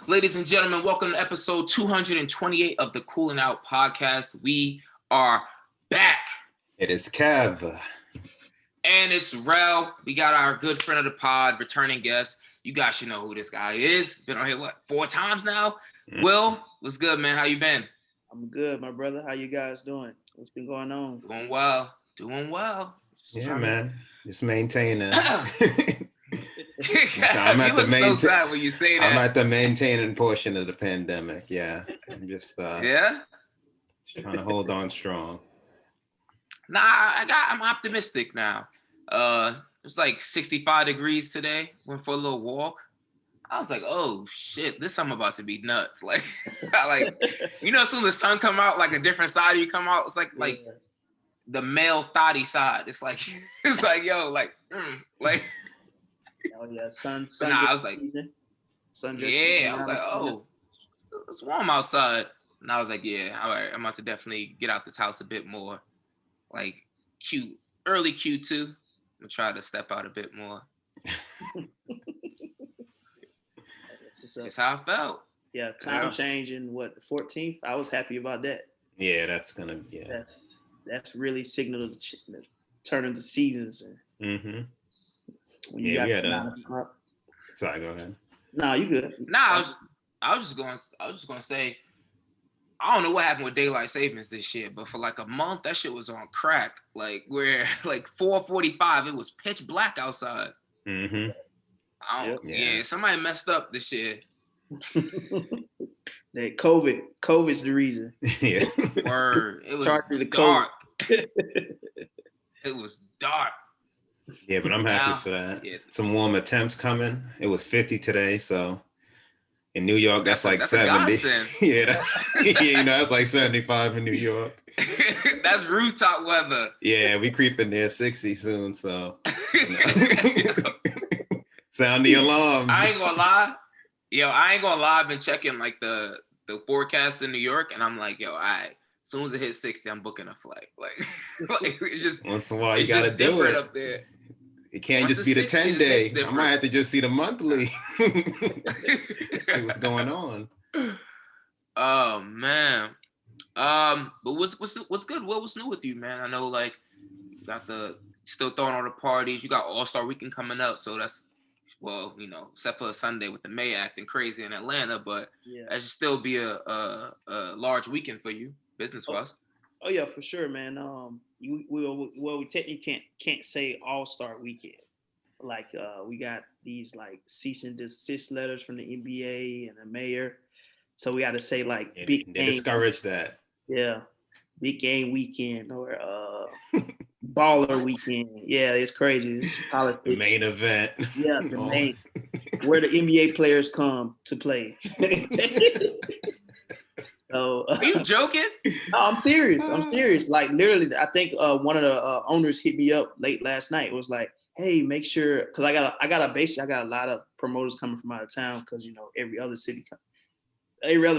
Ladies and gentlemen, welcome to episode 228 of the Coolin podcast. We are back. It is Kev. And it's Rel. We got our good friend of the pod, returning guest. You guys should know who this guy is. Been on here, 4 times now? Mm-hmm. Will, what's good, man? How you been? I'm good, my brother. How you guys doing? What's been going on? Doing well. Man. Just maintaining. I'm at so sad when you say that. I'm at the maintaining portion of the pandemic. Yeah, I'm just just trying to hold on strong. Nah, I'm optimistic now. It was like 65 degrees today. Went for a little walk. I was like, oh shit, this summer about to be nuts. Like, as soon as the sun come out, like a different side of you come out. It's like the male thotty side. It's like Oh yeah, sun. I was like, I was like, oh, it's warm outside. And I was like, yeah, all right, I'm about to definitely get out this house a bit more. Like early Q2. I'm gonna try to step out a bit more. That's how I felt. Yeah, time changing. What, the 14th? I was happy about that. Yeah, that's That's really signal the turn of the seasons. Mm-hmm. When you Sorry, go ahead. No, you good. I was just gonna say, I don't know what happened with daylight savings this year, but for like a month, that shit was on crack. Like where like 4:45, it was pitch black outside. Mm-hmm. Somebody messed up this year. That COVID's the reason. Yeah. Word. It was dark. It was dark. Yeah, but I'm happy for that. Yeah. Some warm temps coming. It was 50 today, so in New York, that's like 70. That's like 75 in New York. That's rooftop weather. Yeah, we creeping near 60 soon, so sound the alarm. I ain't gonna lie. I've been checking like the forecast in New York, and I'm like, all right. As soon as it hits 60, I'm booking a flight. Like it's just once in a while you gotta do it up there. It can't just be the 10-day. I might have to just see the monthly. See what's going on. Oh man. But what's good? What's new with you, man? I know like you got still throwing all the parties. You got All-Star Weekend coming up, so that's except for a Sunday with the May acting crazy in Atlanta, but that should still be a large weekend for you, business-wise. Oh yeah, for sure, man. We technically can't say All-Star Weekend. Like we got these like cease and desist letters from the NBA and the mayor, so we got to say like big game. They discourage that. Yeah, big game weekend or baller weekend. Yeah, it's crazy. It's politics. The main event. Yeah, the main where the NBA players come to play. So, are you joking? No, I'm serious. Like literally, I think one of the owners hit me up late last night. It was like, "Hey, make sure," because I got a lot of promoters coming from out of town because every other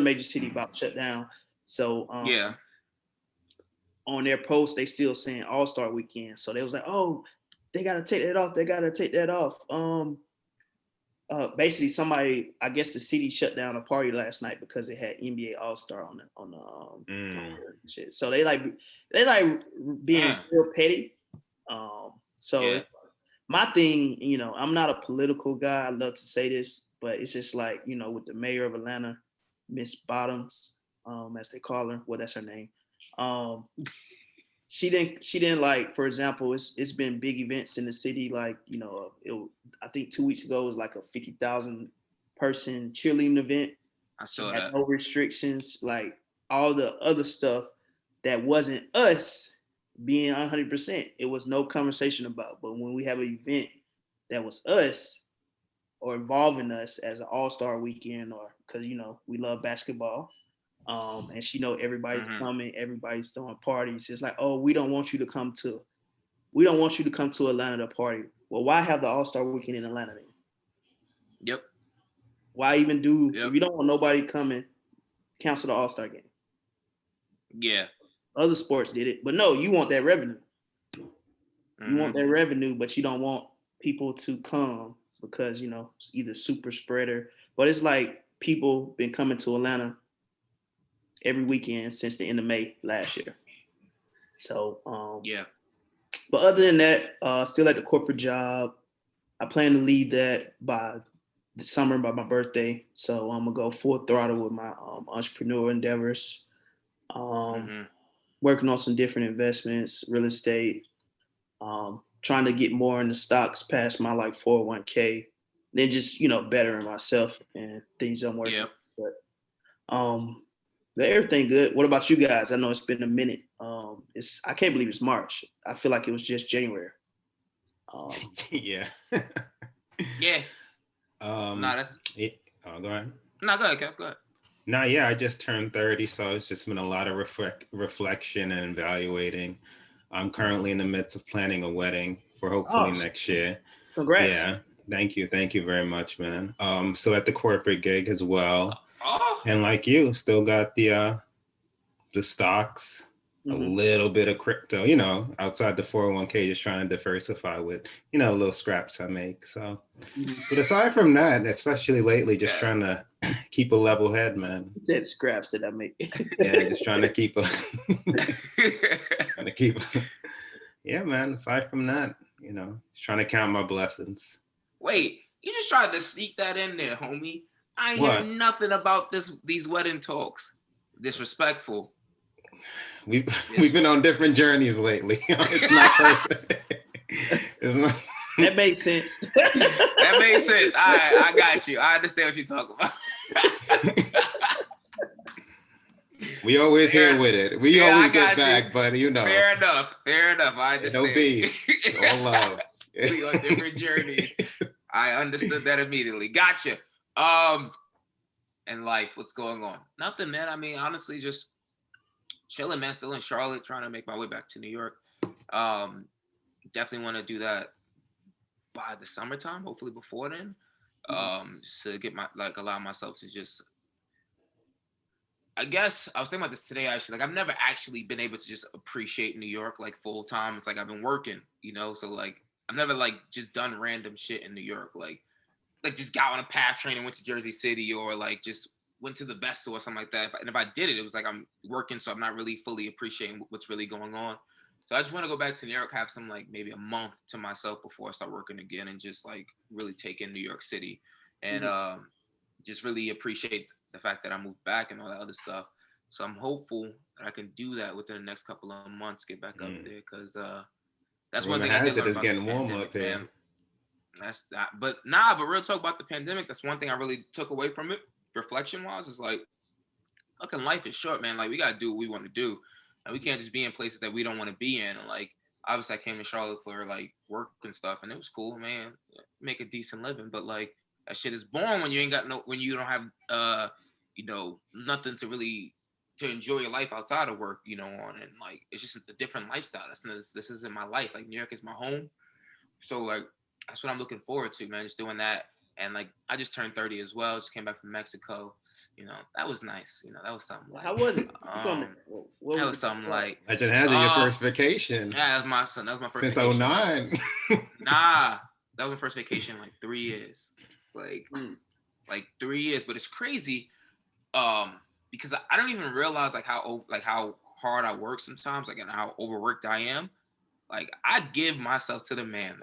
major city about to shut down. So on their post they still saying All-Star Weekend. So they was like, "Oh, they gotta take that off." Basically somebody, I guess the city shut down a party last night because it had NBA All-Star on the shit. So they like being real petty. It's my thing, I'm not a political guy. I love to say this, but it's just like, with the mayor of Atlanta, Miss Bottoms, as they call her. Well, that's her name. She didn't like, for example, it's been big events in the city. Like, I think 2 weeks ago it was like a 50,000 person cheerleading event. I saw that. No restrictions, like all the other stuff that wasn't us being 100%. It was no conversation about. But when we have an event that was us or involving us as an All-Star Weekend, or because we love basketball. And everybody's coming, everybody's throwing parties. It's like, oh, we don't want you to come to Atlanta to party. Well, why have the All-Star Weekend in Atlanta then? Yep. Why even if you don't want nobody coming, cancel the All-Star game? Yeah. Other sports did it, but no, you want that revenue. You want that revenue, but you don't want people to come because, it's either super spreader. But it's like, people been coming to Atlanta every weekend since the end of May last year. So yeah. But other than that, still at the corporate job. I plan to leave that by the summer, by my birthday. So I'm gonna go full throttle with my entrepreneur endeavors. Working on some different investments, real estate. Trying to get more into stocks past my like 401k. Then just bettering myself and things I'm working. But everything good. What about you guys? I know it's been a minute. I can't believe it's March. I feel like it was just January. Yeah. Yeah. Go ahead. No, go ahead, Kev. Go ahead. No, yeah, I just turned 30, so it's just been a lot of reflection and evaluating. I'm currently in the midst of planning a wedding for hopefully next year. Congrats. Yeah. Thank you very much, man. So at the corporate gig as well. And like you, still got the stocks, a little bit of crypto, outside the 401k, just trying to diversify with, little scraps I make. So, but aside from that, especially lately, just trying to keep a level head, man. That scraps that I make. Yeah, just trying to keep yeah, man. Aside from that, just trying to count my blessings. Wait, you just tried to sneak that in there, homie. I hear nothing about these wedding talks. Disrespectful. We've been on different journeys lately. It's not perfect. That made sense. That made sense. All right, I got you. I understand what you're talking about. We always here with it. We always get back, but Fair enough. I understand. No beef. All love. We on different journeys. I understood that immediately. Gotcha. And life, what's going on? Nothing, man. I mean, honestly, just chilling, man. Still in Charlotte, trying to make my way back to New York. Definitely want to do that by the summertime, hopefully before then. Just to get allow myself to just, I guess I was thinking about this today, actually. Like, I've never actually been able to just appreciate New York like full time. It's like I've been working, so like I've never like just done random shit in New York, like just got on a PATH train and went to Jersey City, or like just went to the Vestal or something like that. And if I did it, it was like I'm working, so I'm not really fully appreciating what's really going on. So I just want to go back to New York, have some like maybe a month to myself before I start working again, and just like really take in New York City, and just really appreciate the fact that I moved back and all that other stuff. So I'm hopeful that I can do that within the next couple of months, get back up there, because that's one thing I did learn about this pandemic, man. That's that, but real talk about the pandemic. That's one thing I really took away from it, reflection wise, is like, fucking life is short, man. Like, we gotta do what we want to do, and we can't just be in places that we don't want to be in. And like, obviously, I came to Charlotte for like work and stuff, and it was cool, man. Make a decent living, but like that shit is boring when you ain't got when you don't have nothing to enjoy your life outside of work, on, and like it's just a different lifestyle. This isn't my life. Like, New York is my home, so like that's what I'm looking forward to, man. Just doing that. And like, I just turned 30 as well. Just came back from Mexico. That was nice. That was something like. How was it? That was something like. Legend has your first vacation. Yeah, that was my son. That was my first since vacation. 09. Nah, that was my first vacation in like 3 years. Like 3 years. But it's crazy, because I don't even realize how hard I work sometimes, like, and how overworked I am. Like, I give myself to the man.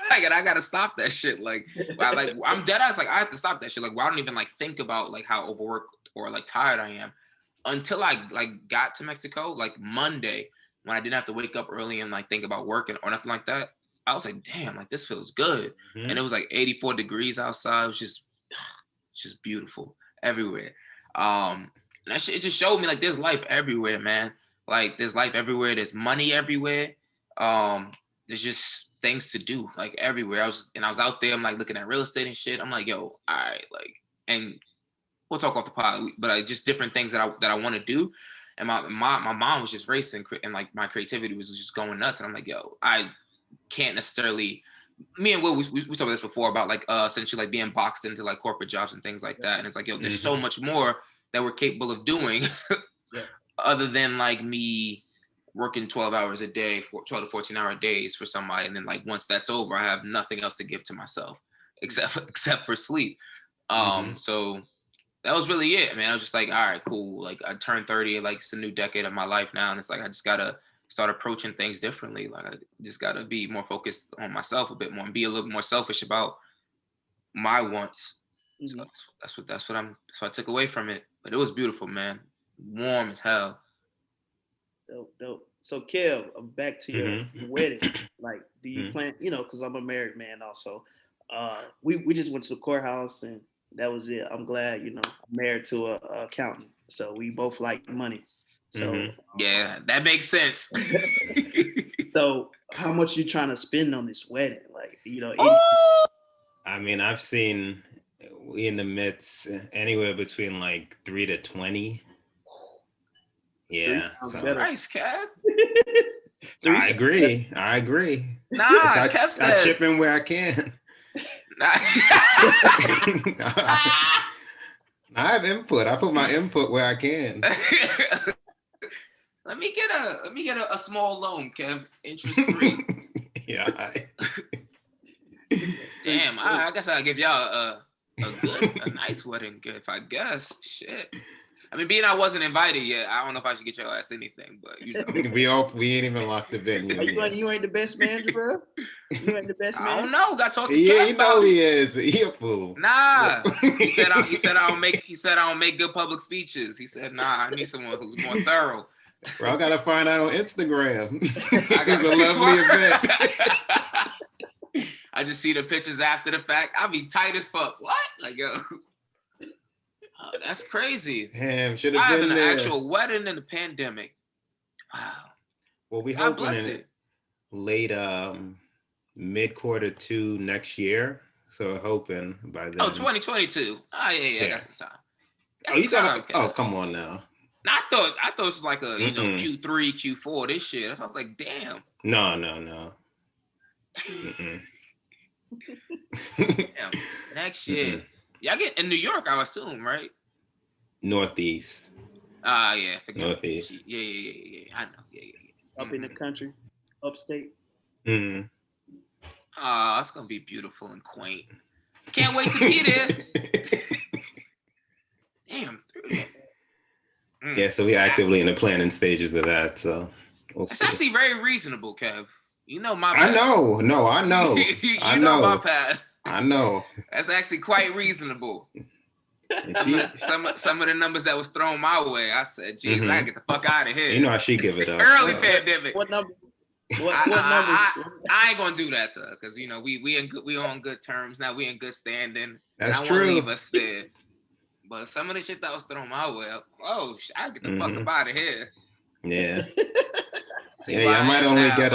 Like, and I gotta stop that shit. Like, I'm dead ass. Like, I have to stop that shit. Like, I don't even like think about like how overworked or like tired I am until I like got to Mexico. Like Monday, when I didn't have to wake up early and like think about working or nothing like that. I was like, damn, like this feels good. And it was like 84 degrees outside. It was just beautiful everywhere. And that shit, it just showed me like there's life everywhere, man. Like, there's life everywhere. There's money everywhere. There's just things to do like everywhere. I was out there. I'm like looking at real estate and shit. I'm like, yo, all right, like, and we'll talk off the pod, but just different things that I want to do. And my mom was just racing, and like my creativity was just going nuts. And I'm like, yo, I can't necessarily. Me and Will, we talked about this before about like essentially like being boxed into like corporate jobs and things like that. And it's like, yo, there's so much more that we're capable of doing, other than like me working 12 hours a day, 12 to 14-hour days for somebody, and then like once that's over, I have nothing else to give to myself except for sleep. So that was really it, man. I was just like, all right, cool. Like I turned 30, like it's a new decade of my life now. And it's like I just gotta start approaching things differently. Like I just gotta be more focused on myself a bit more and be a little more selfish about my wants. Mm-hmm. So that's what I took away from it. But it was beautiful, man. Warm as hell. Dope. So Kev, back to your wedding. Like, do you plan? You know, because I'm a married man also. We just went to the courthouse and that was it. I'm glad, you know, I'm married to a accountant, so we both like money. So yeah, that makes sense. So how much you trying to spend on this wedding? Like, you know, I mean, I've seen we in the midst anywhere between like 3 to 20. Yeah. Nice, Kev. I agree. Nah, Kev said I chip in where I can. I have input. I put my input where I can. Let me get a small loan, Kev, interest free. Yeah. Damn, I guess I'll give y'all a nice wedding gift. I guess. Shit. I mean, being I wasn't invited yet, I don't know if I should get your ass anything, but you know. we ain't even locked the venue. You ain't the best man, bro. You ain't the best man. I don't know. Got to talk to Kev you know he is. He a fool. Nah. He said I don't make good public speeches. He said, nah, I need someone who's more thorough. Bro, I gotta find out on Instagram. It's a lovely event. I just see the pictures after the fact. I'll be tight as fuck. What? Like, yo. Oh, that's crazy. Damn, should have been there. An actual wedding in the pandemic. Wow. Well, we hoping in late mid-quarter 2 next year. So we're hoping by then. 2022. Oh yeah. Got some time. You talking? Oh, come on now. I thought it was like a Q3, Q4 this shit. That's why I was like, damn. No. Damn. Next year. Y'all get in New York, I assume, right? Northeast. Yeah. Northeast. Yeah. I know. Yeah. Up in the country, upstate. It's gonna be beautiful and quaint. Can't wait to be there. Damn. Yeah, so we're actively in the planning stages of that. So it's actually very reasonable, Kev. You know my past. I know. I know my past. I know. That's actually quite reasonable. Some of the numbers that was thrown my way, I said, geez, I gotta get the fuck out of here. You know how she give it up. Early pandemic. What number? What numbers? I ain't gonna do that to her because you know we on good terms now. We in good standing. That's true. I won't leave us there. But some of the shit that was thrown my way, I get the fuck up out of here. Yeah. Y'all might only get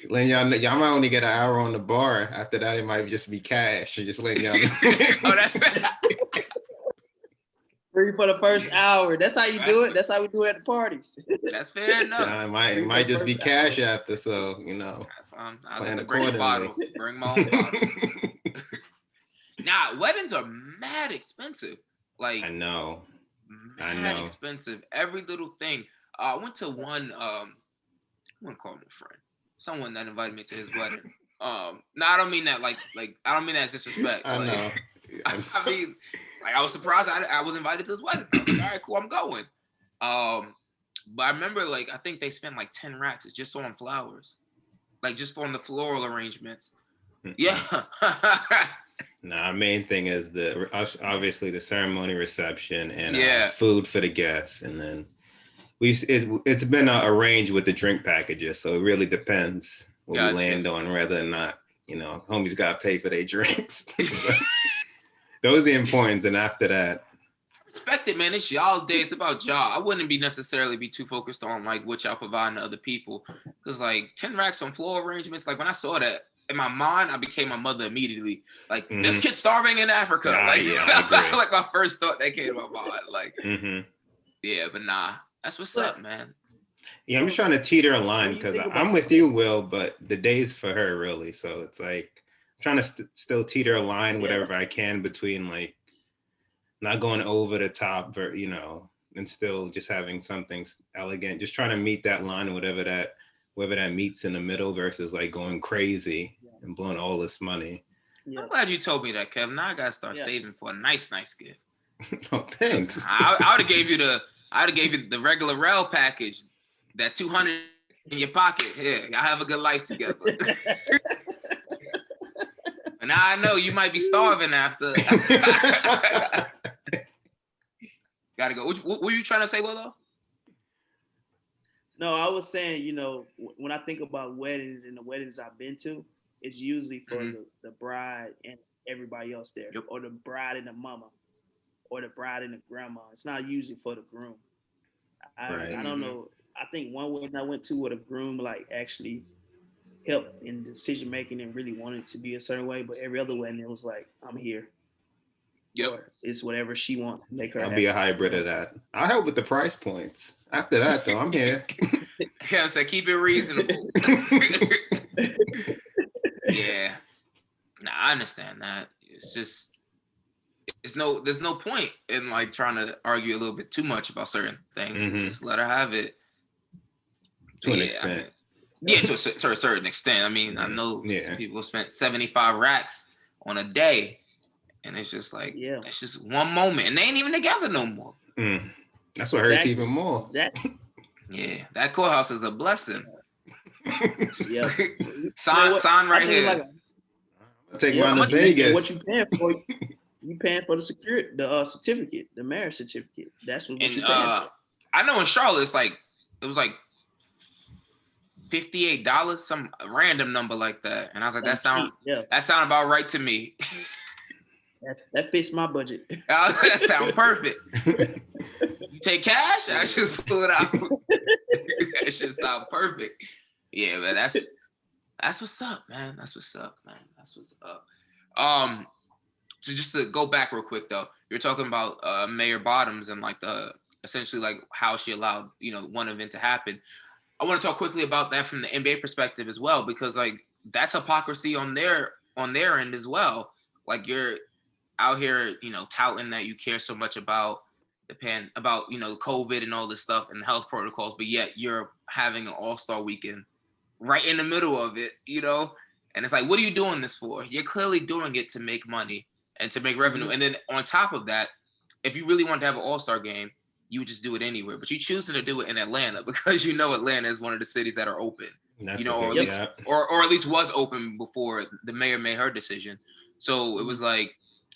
y'all might only get an hour on the bar. After that, it might just be cash. Just letting y'all know. That's free for the first hour. That's how you do it. That's how we do it at the parties. That's fair enough. It might just be cash after, so you know. That's fine. I was gonna bring a bottle. Bring my own bottle. Nah, weddings are mad expensive. Like I know. Expensive. Every little thing. I went to one. I wouldn't call him a friend. Someone that invited me to his wedding. No, I don't mean that. Like I don't mean that as disrespect. I know. I mean, like I was surprised I was invited to his wedding. I was like, all right, cool, I'm going. But I remember I think they spent like 10 racks just on flowers, like just on the floral arrangements. Yeah. Our main thing is obviously the ceremony reception and food for the guests, and then it's been arranged with the drink packages, so it really depends what we land on, whether or not homies got to pay for their drinks. Those are the importance, and after that, respect it, man. It's y'all day. It's about y'all. I wouldn't necessarily be too focused on what y'all providing to other people, because 10 racks on floor arrangements. Like when I saw that. In my mind, I became my mother immediately. Like this kid's starving in Africa. That's like my first thought that came to my mind. Yeah, but nah, that's what's up, man. Yeah, I'm just trying to teeter a line because I'm with you, Will, but the day's for her really. So it's like I'm trying to still teeter a line, whatever I can between not going over the top, but and still just having something elegant. Just trying to meet that line, whether that meets in the middle versus going crazy and blowing all this money. I'm glad you told me that, Kevin. Now I gotta start saving for a nice gift. Oh, thanks. I would have gave you the regular Rel package, that 200 in your pocket. Here, y'all have a good life together. And now I know you might be starving after. Gotta go. What were you trying to say, Willow? No, I was saying, when I think about weddings and the weddings I've been to, it's usually for the bride and everybody else there, or the bride and the mama, or the bride and the grandma. It's not usually for the groom. I don't know. I think one wedding I went to where the groom actually helped in decision making and really wanted to be a certain way, but every other wedding it was like, I'm here. Yep. Or it's whatever she wants to make her. I'll be a hybrid of that. I'll help with the price points. After that, though, I'm here. Yeah, so keep it reasonable. Yeah. Nah, I understand that. It's just there's no point in trying to argue a little bit too much about certain things. Just let her have it. To an extent. To a certain extent. I mean, I know people spent 75 racks on a day. And it's just it's just one moment, and they ain't even together no more. That's what hurts even more. Exactly. Yeah, that courthouse is a blessing. Yeah. Sign right here. I'll take mine to Vegas. What you paying for? You paying for the certificate, the marriage certificate. That's what you paying for. I know in Charlotte, it was $58, some random number like that, and I was like, that sound about right to me. That fits my budget. That sound perfect. You take cash? I just pull it out. That shit sound perfect. Yeah, but that's what's up, man. That's what's up. So just to go back real quick though, you're talking about Mayor Bottoms and essentially how she allowed one event to happen. I want to talk quickly about that from the NBA perspective as well, because that's hypocrisy on their end as well. You're out here, touting that you care so much about COVID and all this stuff and health protocols, but yet you're having an all-star weekend right in the middle of it, and it's what are you doing this for? You're clearly doing it to make money and to make revenue. And then on top of that, if you really want to have an all-star game, you would just do it anywhere, but you choosing to do it in Atlanta because Atlanta is one of the cities that are open, or at least was open before the mayor made her decision. So it was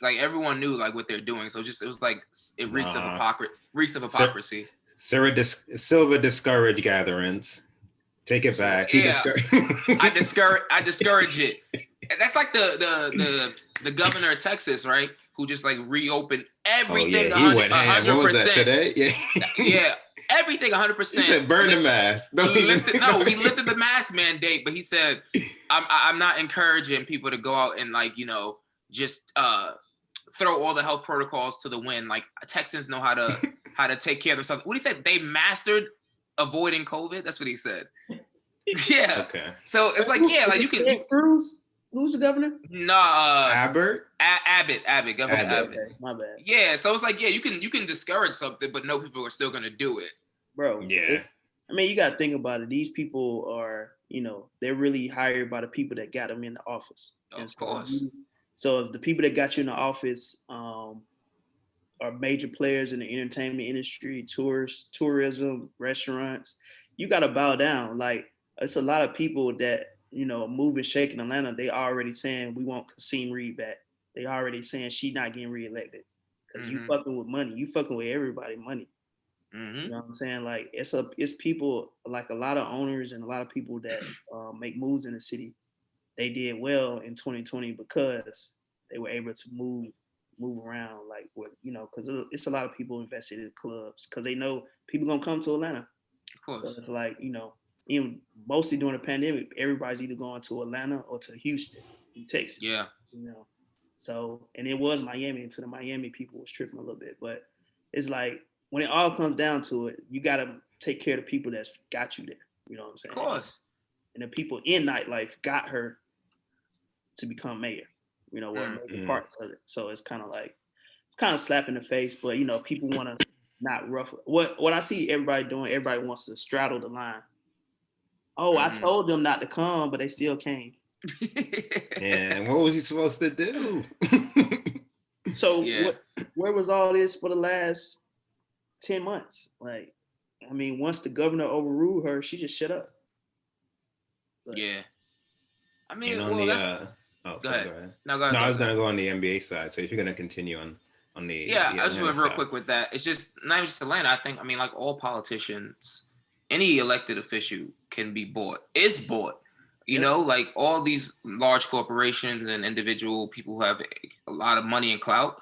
everyone knew what they're doing. So it was it reeks of hypocrisy. Silver discourage gatherings. Take it back. Yeah, I discourage it. And that's the governor of Texas, right? Who just reopened everything 100%. What was that today? Yeah. Yeah. Everything 100%. He said burn the mask. He lifted the mask mandate, but he said, I'm not encouraging people to go out and just throw all the health protocols to the wind. Texans know how to take care of themselves. What he said, they mastered avoiding COVID. That's what he said. Yeah. Okay. So it's you can. Cruz? Who's the governor? No, Abbott. Abbott, Governor Abbott. Okay, my bad. Yeah, so it's you can discourage something, but no people are still gonna do it, bro. Yeah. You got to think about it. These people are, they're really hired by the people that got them in the office. Of course. So if the people that got you in the office are major players in the entertainment industry, tourism, restaurants, you got to bow down. It's a lot of people that, moving, shaking Atlanta, they already saying we want Kasim Reed back. They already saying she not getting reelected because you fucking with money. You fucking with everybody money. You know what I'm saying? It's people, a lot of owners and a lot of people that make moves in the city. They did well in 2020 because they were able to move around, because it's a lot of people invested in clubs because they know people gonna come to Atlanta. Of course. So it's even mostly during the pandemic, everybody's either going to Atlanta or to Houston in Texas. Yeah. So, and it was Miami, and to the Miami people was tripping a little bit, but it's when it all comes down to it, you got to take care of the people that's got you there. You know what I'm saying? Of course. And the people in nightlife got her to become mayor. What major parts of it. So it's kind of slap in the face, but people want to not ruffle. What I see everybody doing, everybody wants to straddle the line. Oh, I told them not to come, but they still came. Yeah, what was you supposed to do? So where was all this for the last 10 months? Like, I mean, once the governor overruled her, she just shut up. But, yeah. I mean, well, go ahead. No, I was going to go on the NBA side. So if you're going to continue on the I just went real quick with that. It's just not even just Atlanta. I think, I mean, like all politicians, any elected official can be bought. It's bought. You know, like all these large corporations and individual people who have a lot of money and clout,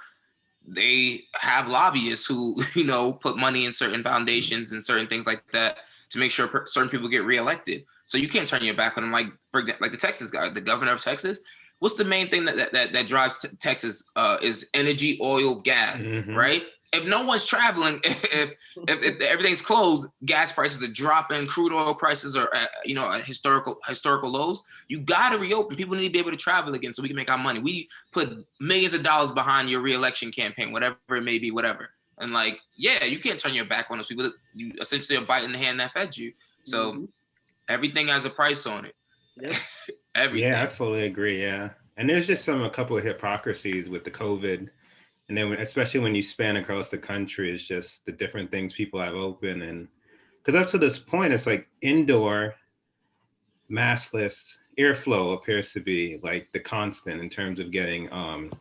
they have lobbyists who, you know, put money in certain foundations and certain things like that to make sure certain people get reelected. So you can't turn your back on them. Like, for example, like the Texas guy, the governor of Texas. What's the main thing that drives Texas is energy, oil, gas, right? If no one's traveling, if everything's closed, gas prices are dropping, crude oil prices are at, you know, at historical lows. You got to reopen. People need to be able to travel again so we can make our money. We put millions of dollars behind your reelection campaign, whatever it may be, whatever. And like, yeah, you can't turn your back on those people. You essentially are biting the hand that fed you. So everything has a price on it. Yep. Everything. Yeah, I fully agree. Yeah. And there's just a couple of hypocrisies with the COVID. And then especially when you span across the country, it's just the different things people have open. And because up to this point, it's like indoor, maskless airflow appears to be like the constant in terms of getting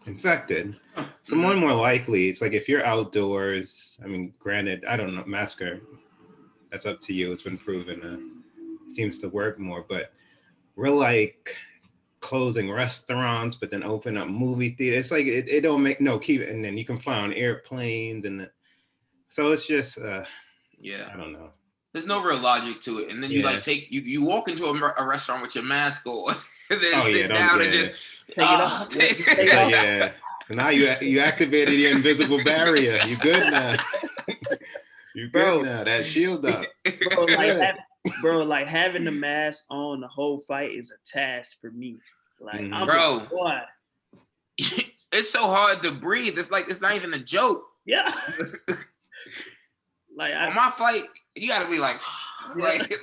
infected. So more and more likely, it's like if you're outdoors, I mean, granted, I don't know, masker, that's up to you. It's been proven, seems to work more, but we're like closing restaurants, but then open up movie theaters. It's like it don't make keep it, and then you can fly on airplanes, and so it's just I don't know. There's no real logic to it, and then you like you walk into a restaurant with your mask on, and then sit down and just take it off. Take it off. Yeah. Now you activated your invisible barrier. You good now. You good now. That shield up. Like having the mask on the whole fight is a task for me. Like, it's so hard to breathe. It's like it's not even a joke. Yeah. Like on my flight, you gotta be like, let me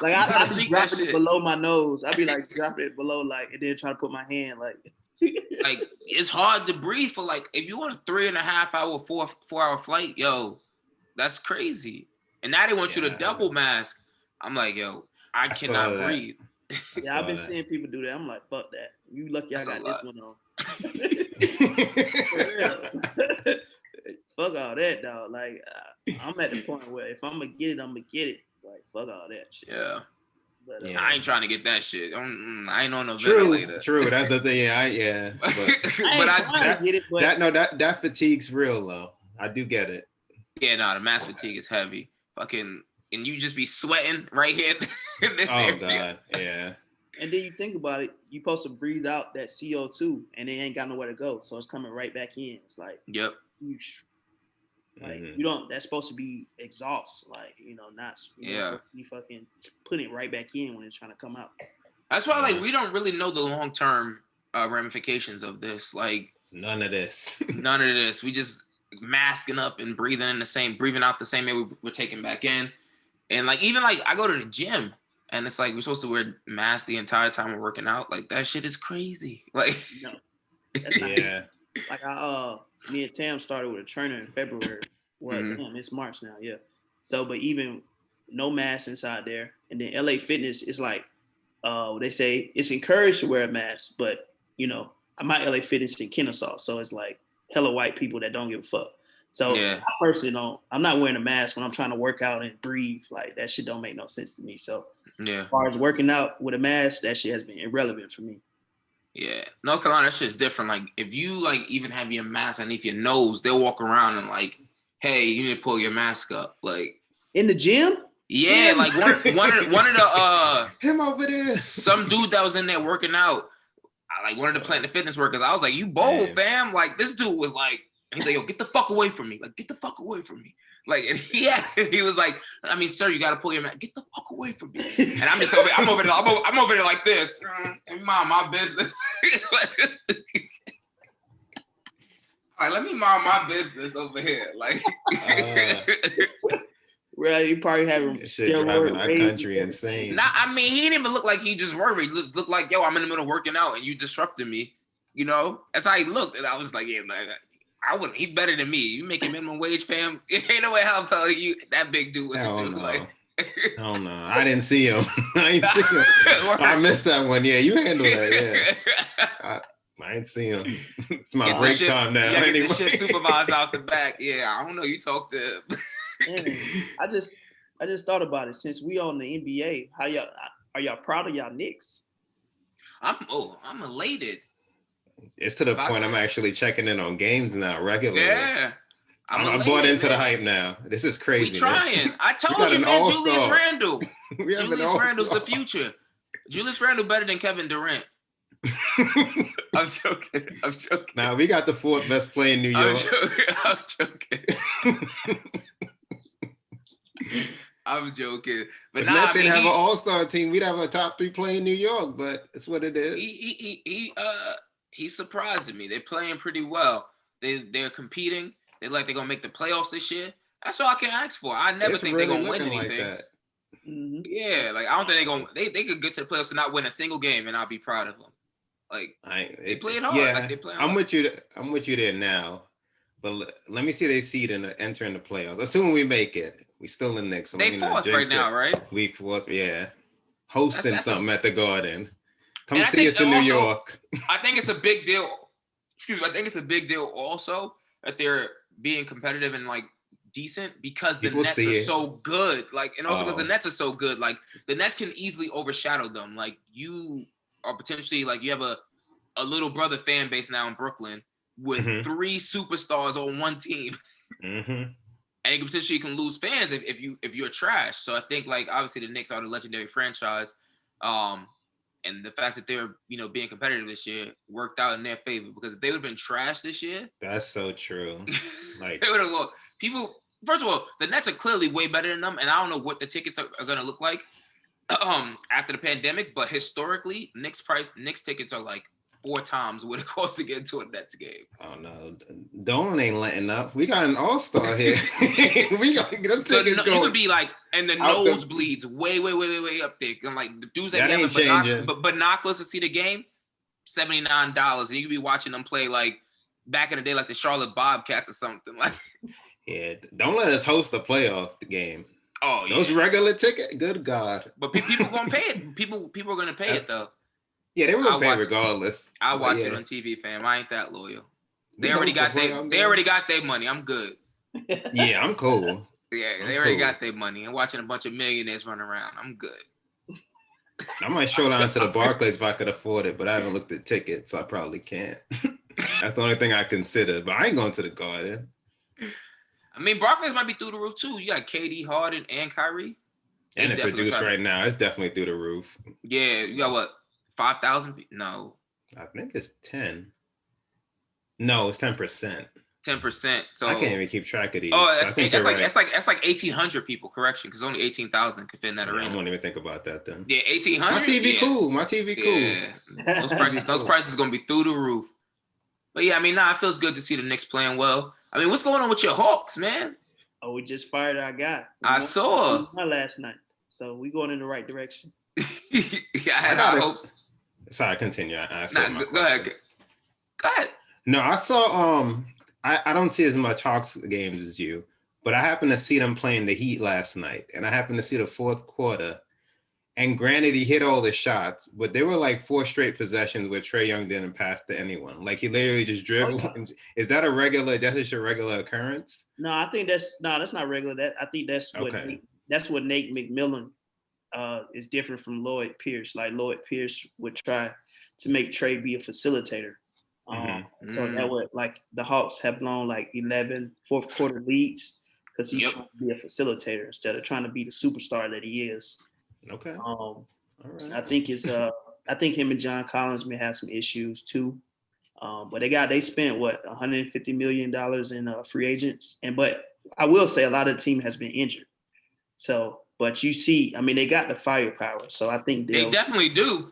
Like I be dropping it below my nose. I be like dropping it below, like, and then trying to put my hand like. Like it's hard to breathe for like if you want a 3.5 hour, 4 hour flight, yo, that's crazy. And now they want you to double mask. I'm like, yo, I cannot breathe. Yeah, I've been seeing people do that. I'm like, fuck that. You lucky I got this one on. Fuck all that, dog. Like, I'm at the point where if I'm gonna get it, I'm gonna get it. Like, fuck all that shit. Yeah. But, I ain't trying to get that shit. I ain't on no ventilator. True. That's the thing. That fatigue's real though. I do get it. Yeah, no, the mask fatigue is heavy. Fucking, and you just be sweating right here in this area. God, yeah. And then you think about it, you supposed to breathe out that CO2, and it ain't got nowhere to go, so it's coming right back in. It's like, yep. Like you don't. That's supposed to be exhaust, like not. You fucking put it right back in when it's trying to come out. That's why, like, we don't really know the long term ramifications of this. Like none of this. We just masking up and breathing out the same air we're taking back in, and like even like I go to the gym and it's like we're supposed to wear masks the entire time we're working out. Like that shit is crazy. Like like me and Tam started with a trainer in February. Well, damn, it's March now, yeah. So, but even no mask inside there, and then LA Fitness is like, they say it's encouraged to wear a mask, but I'm at LA Fitness in Kennesaw, so it's like hella white people that don't give a fuck. So I personally don't. I'm not wearing a mask when I'm trying to work out and breathe. Like that shit don't make no sense to me. So as far as working out with a mask, that shit has been irrelevant for me. Yeah, North Carolina, that shit's different. Like, if you like even have your mask underneath your nose, they'll walk around and like, hey, you need to pull your mask up. Like in the gym? Yeah, like one of the him over there. Some dude that was in there working out. I like one of the Planet Fitness workers. I was like, you bold, fam. Like this dude was like, he's like, yo, get the fuck away from me. Like, get the fuck away from me. Like, and he was like, I mean, sir, you got to pull your mask. Get the fuck away from me. And I'm just over. I'm over there like this. Mind my business. All right, let me mind my business over here. Like, Well, you probably having shit driving our country insane. Nah, I mean, he didn't even look like he just worried. He looked like, yo, I'm in the middle of working out and you disrupted me. You know, that's how he looked. And I was like, yeah, man, I wouldn't. He better than me. You making minimum wage, fam? Ain't no way how I'm telling you that big dude what to do. No. Like, oh no, I didn't see him. I missed that one. Yeah, you handled that. Yeah, I ain't see him. It's my break time now. Yeah, anyway. Get the shit supervised out the back. Yeah, I don't know. You talk to him. I just thought about it. Since we on the NBA, are y'all proud of y'all Knicks? I'm elated. It's to the point I'm actually checking in on games now regularly. Yeah. I'm bought into the hype now. This is crazy. We trying. I told you, man, Julius Randle. Julius Randle's the future. Julius Randle better than Kevin Durant. I'm joking. Now we got the fourth best player in New York. I'm joking. But if Nets didn't have an all-star team, we'd have a top 3 player in New York, but it's what it is. He's surprising me. They're playing pretty well. They're competing. They're gonna make the playoffs this year. That's all I can ask for. I never think they're gonna win anything. Like that. Mm-hmm. Yeah, I don't think they're gonna. They could get to the playoffs and not win a single game, and I'll be proud of them. They played hard. Yeah, they played hard. I'm with you there now, but let me see their seed and entering the playoffs. Assuming we make it, we still in the Knicks. So they fourth right now, right? We fourth, yeah. Hosting something at the Garden. Come see us in New York. I think it's a big deal. Excuse me. I think it's a big deal also that they're being competitive and decent because the Nets are so good. And also because the Nets are so good. The Nets can easily overshadow them. You are potentially you have a little brother fan base now in Brooklyn with 3 superstars on one team. And you potentially can lose fans if you're trash. So I think obviously the Knicks are the legendary franchise. And the fact that they're, being competitive this year worked out in their favor because if they would have been trash this year. That's so true. They would have lost. People, first of all, the Nets are clearly way better than them. And I don't know what the tickets are going to look like after the pandemic. But historically, Knicks tickets are 4 times what it costs to get into a Nets game. Oh, no. Dolan ain't letting up. We got an all-star here. We got to get them tickets going. You could be and the nosebleeds way up there. And the dudes that have binoculars to see the game, $79. And you could be watching them play back in the day, the Charlotte Bobcats or something. Yeah, don't let us host the playoff game. Oh, yeah. Those regular tickets, good God. But people are going to pay it. People are going to pay it, though. Yeah, they were pay regardless. I watch it on TV, fam. I ain't that loyal. They already got their money. I'm good. Yeah, I'm cool. Yeah, they already got their money. I'm watching a bunch of millionaires run around. I'm good. I might show down to the Barclays if I could afford it, but I haven't looked at tickets, so I probably can't. That's the only thing I consider. But I ain't going to the Garden. I mean, Barclays might be through the roof too. You got KD, Harden, and Kyrie. And it's reduced right now. It's definitely through the roof. Yeah, you got what? 5,000? No. I think it's 10. No, it's 10%. 10%. So I can't even keep track of these. Oh, that's like 1,800 people. Correction, because only 18,000 could fit in that arena. I won't even think about that then. Yeah, 1,800. My TV cool. My TV cool. Yeah. Those prices gonna be through the roof. But yeah, I mean, it feels good to see the Knicks playing well. I mean, what's going on with your Hawks, man? Oh, we just fired our guy. I saw last night, so we going in the right direction. Yeah, I had high hopes. Sorry, continue. Go ahead. Go ahead. No, I saw. I don't see as much Hawks games as you, but I happened to see them playing the Heat last night, and I happened to see the fourth quarter. And granted, he hit all the shots, but there were 4 straight possessions where Trae Young didn't pass to anyone. He literally just dribbled. Oh, yeah. Is that that's just a regular occurrence? No, I think that's not regular. I think that's what Nate McMillan is different from Lloyd Pierce. Lloyd Pierce would try to make Trae be a facilitator. So that would the Hawks have blown 11 fourth quarter leads because he's trying to be a facilitator instead of trying to be the superstar that he is. Okay. All right. I think him and John Collins may have some issues too. But they spent $150 million in free agents, but I will say a lot of the team has been injured. So, but you see, I mean, they got the firepower, so I think they definitely do.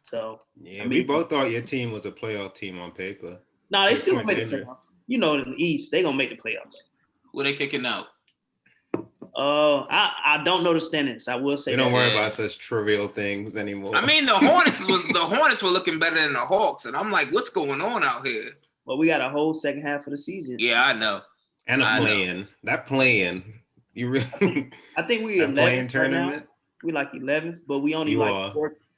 So yeah, we both thought your team was a playoff team on paper. No, they still gonna make the playoffs. In the East, they gonna make the playoffs. Who they kicking out? I don't know the standings. I will say we don't worry about such trivial things anymore. I mean, the Hornets were looking better than the Hawks, and I'm like, what's going on out here? Well, we got a whole second half of the season. Yeah, I know. And that playing. You really? I think we 11th tournament. Right, we like 11th, but we only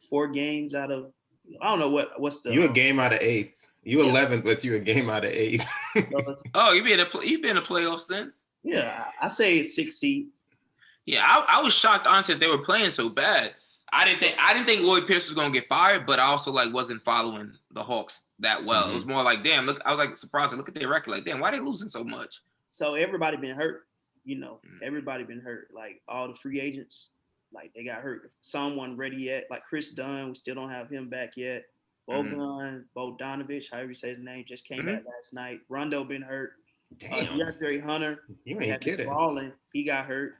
four games out of. I don't know what's the. You a game out of 8th. You 11th, but you a game out of 8th. Oh, you be in the playoffs then? Yeah, I say 6 seed. Yeah, I was shocked honestly that they were playing so bad. I didn't think Lloyd Pierce was gonna get fired, but I also wasn't following the Hawks that well. Mm-hmm. It was more like, damn, look, I was surprised. Look at their record, damn, why are they losing so much? So everybody been hurt, everybody been hurt. Like all the free agents, they got hurt. Some wasn't ready yet. Like Chris Dunn, we still don't have him back yet. Bogdanovich, however you say his name, just came back last night. Rondo been hurt. Damn. Jerry Hunter, you ain't kidding. Balling, he got hurt.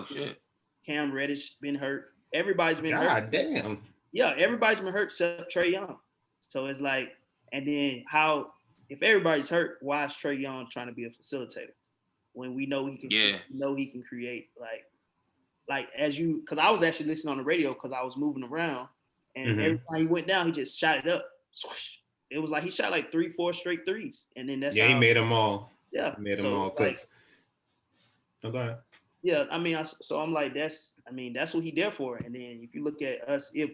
Shit. Cam Reddish been hurt. Everybody's been hurt. God damn. Yeah, everybody's been hurt except Trae Young. So it's and then if everybody's hurt, why is Trae Young trying to be a facilitator when we know he can? He can create because I was actually listening on the radio because I was moving around, and every time he went down, he just shot it up. Swoosh. It was like he shot 3-4 straight threes, and then that's he made them all. Yeah, he made them all. Go ahead. Yeah, I mean, so I'm like, that's what he there for. And then if you look at us, if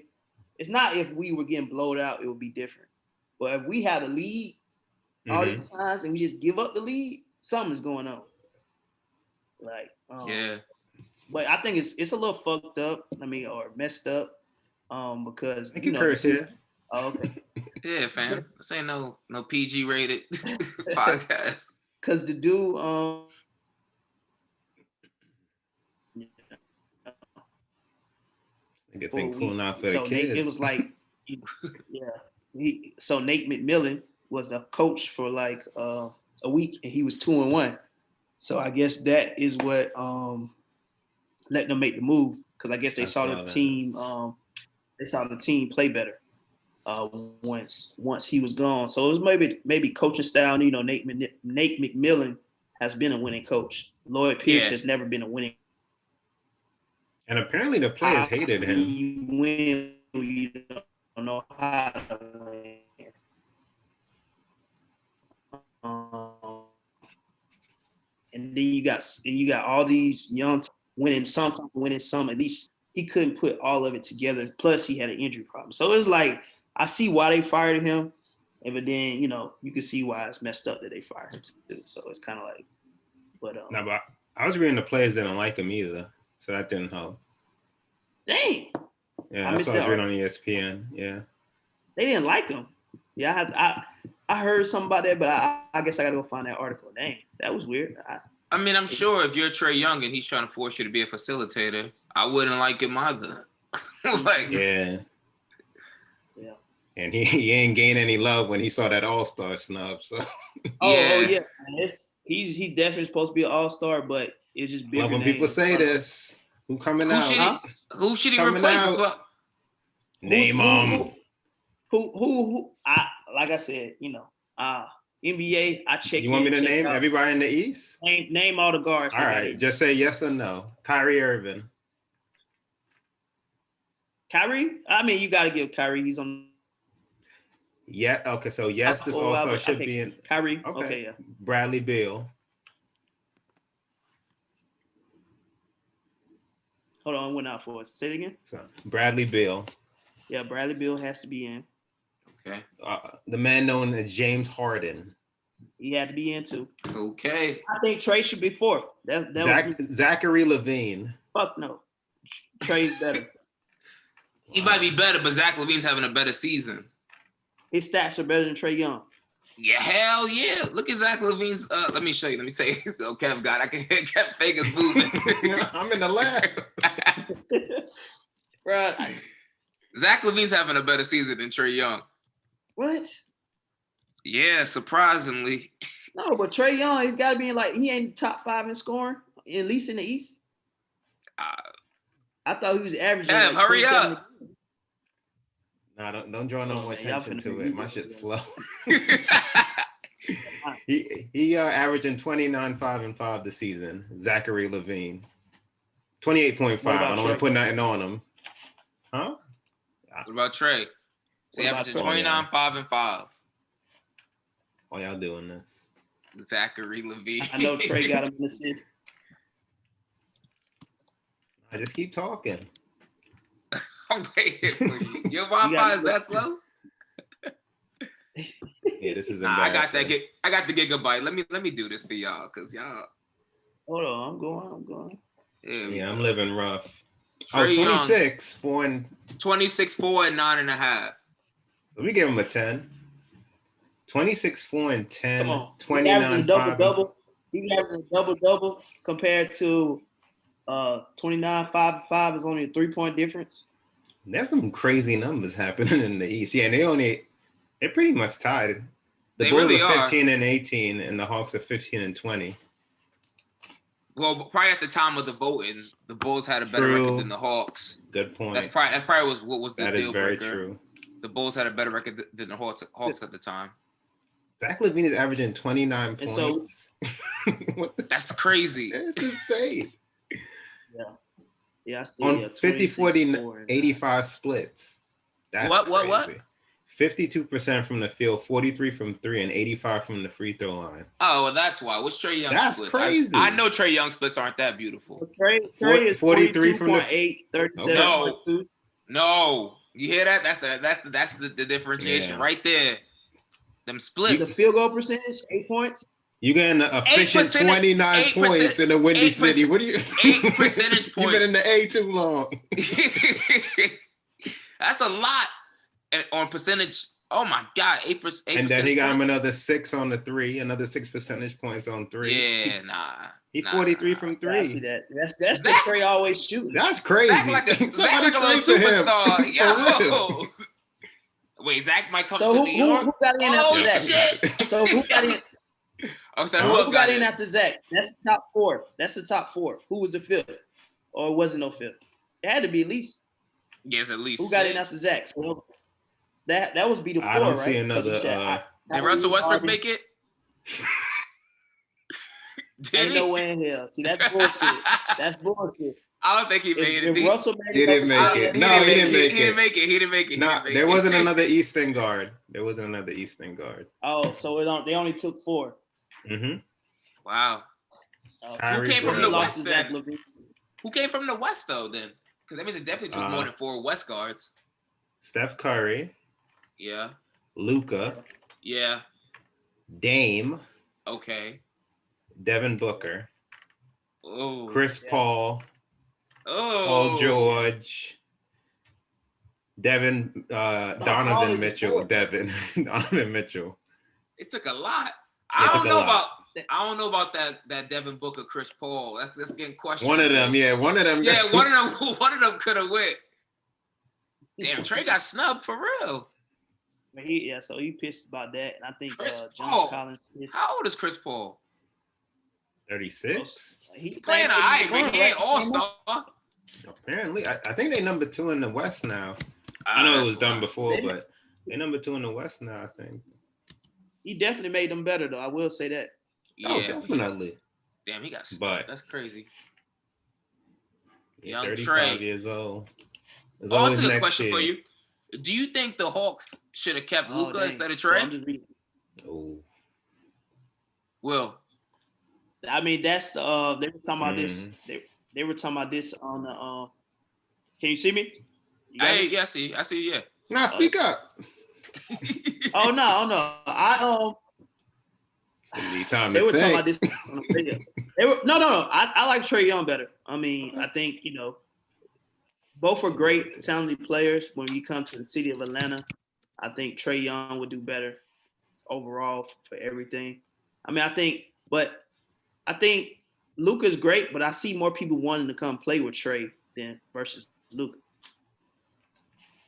we were getting blown out, it would be different. But if we had a lead all these times and we just give up the lead, something's going on. But I think it's a little fucked up. Or messed up. Because you curse here. Oh, okay. Yeah, fam. This ain't no PG rated podcast. Because the dude, good thing cool out for the kids. It was so Nate McMillan was the coach for a week, and he was 2-1. So I guess that is what let them make the move, because I guess they saw the team. They saw the team play better once he was gone. So it was maybe coaching style. Nate McMillan has been a winning coach. Lloyd Pierce has never been a winning. And apparently the players hated him. You win, you don't know how to win. And then you got all these young winning some. At least he couldn't put all of it together. Plus he had an injury problem. So it's I see why they fired him, but then you can see why it's messed up that they fired him too. So it's kind of but I was reading the players didn't like him either. So that didn't help. Dang. Yeah, that's what I was reading on ESPN. Yeah. They didn't like him. Yeah, I heard something about that, but I guess I got to go find that article. Dang, that was weird. I'm sure if you're Trae Young and he's trying to force you to be a facilitator, I wouldn't like him either. Yeah. And he ain't gained any love when he saw that All-Star snub. So. Yeah. He definitely supposed to be an All-Star, but it's just bigger. Well, when people say this, who coming out? Who should he replace as well? Name them. Who? Like I said, NBA. I check. You want me to name everybody in the East? Name all the guards. All right, just say yes or no. Kyrie Irving. Kyrie? You got to give Kyrie. He's on. Yeah. Okay. So yes, this All-Star should be in. Kyrie. Okay. Yeah. Bradley Beal. Hold on, went out for it. Say it again. So Bradley Beal. Yeah, Bradley Beal has to be in. Okay. The man known as James Harden. He had to be in too. Okay. I think Trae should be fourth. Zachary Levine. Fuck no. Trae's better. He might be better, but Zach Levine's having a better season. His stats are better than Trae Young. Yeah, hell yeah. Look at Zach Levine's. Let me show you. Let me tell you. Oh, Kev got. I can hear Kev fingers moving. I'm in the lab. Bro. Zach Levine's having a better season than Trae Young. What? Yeah, surprisingly. No, but Trae Young, he's got to be he ain't top 5 in scoring, at least in the East. I thought he was averaging. Kev, hurry up. Nah, don't draw no more attention to it. My shit's slow. he averaging 29, 5, and 5 this season. Zachary Levine. 28.5. I don't want to put nothing on him. Huh? What about Trae? He's averaging 29, 5, and 5. Why y'all doing this? Zachary Levine. I know Trae got him an assist. I just keep talking. I'm waiting for you. Your Wi-Fi is that slow? Yeah, this is I got that. I got the gigabyte. Let me do this for y'all, cause y'all. Hold on, I'm going. Yeah, I'm living rough. Trae 26, 4 and 26, 4 and 9.5. So we give him a 10. 26, 4 and 10. Come on. 29, 5. He averaging double compared to 29, 5 and 5 is only a 3-point difference. There's some crazy numbers happening in the East. Yeah, and they're pretty much tied. The Bulls really are 15 and 18, and the Hawks are 15 and 20. Well, probably at the time of the voting, the Bulls had a better record than the Hawks. Good point. That probably was what was the deal breaker. Very true. The Bulls had a better record than the Hawks at the time. Zach LaVine is averaging 29 points. So, that's crazy. That's insane. Yeah. On 50, 40, 85 splits. That's crazy. 52% from the field, 43 from 3, and 85 from the free throw line. Oh, well, that's why. What's Trae Young splits? That's crazy. I know Trae Young splits aren't that beautiful. Trae is 43 from the 8, 37. No. You hear that? That's the differentiation right there. Them splits. The field goal percentage, 8 points. You getting an efficient 29 points in the Windy City. What do you? 8 percentage points. You've been in the A too long. That's a lot on percentage. Oh my God, 8%. And then he got him another 6 on the 3, another 6 percentage points on 3. Yeah, nah. He 43 from 3. I see that. That's the Trae always shooting. That's crazy. Zach like a little superstar. Yo. Wait, Zach might come to New York. Who got in after Zach? Shit. So who got in? Who got in after Zach? That's the top 4. That's the top 4. Who was the 5th? Or was it no 5th? It had to be at least. Yes, at least. Who got in after Zach? So that was be the 4, right? I don't see another. Did Russell Westbrook make it? Ain't no way in hell. See, that's bullshit. That's bullshit. I don't think he made it. If Russell made he didn't make it. No, he didn't make it. He didn't make it. No, there wasn't another Eastern guard. Oh, so they only took 4. Mm-hmm. Wow. Who came from the West then? Who came from the West though then? Because that means it definitely took more than 4 West guards. Steph Curry. Yeah. Luka. Yeah. Dame. Okay. Devin Booker. Oh. Chris Paul. Oh. Paul George. Donovan Mitchell. Donovan Mitchell. It took a lot. I don't know about that Devin Booker, Chris Paul. That's getting questioned. One of them. Yeah, one of them could have went. Damn, Trae got snubbed for real. So he pissed about that, and I think John Collins pissed. How old is Chris Paul? 36. He playing all right, but he ain't all-star. Apparently, I think they number 2 in the West now. I know it was done before, but they number 2 in the West now, I think. He definitely made them better, though. I will say that. Yeah, oh, definitely. Damn, he got stuck. That's crazy. Young 35 years old. Oh, that's a good question for you. Do you think the Hawks should have kept Luka instead of Trae? Oh. Will. I mean, that's they were talking about this. They were talking about this on the. Can you see me? I see. Yeah. Nah, speak up. Oh no! They were talking about this on the video. No. I like Trae Young better. I mean, I think both are great, talented players. When you come to the city of Atlanta, I think Trae Young would do better overall for everything. I mean, I think Luka's great, but I see more people wanting to come play with Trae than versus Luka.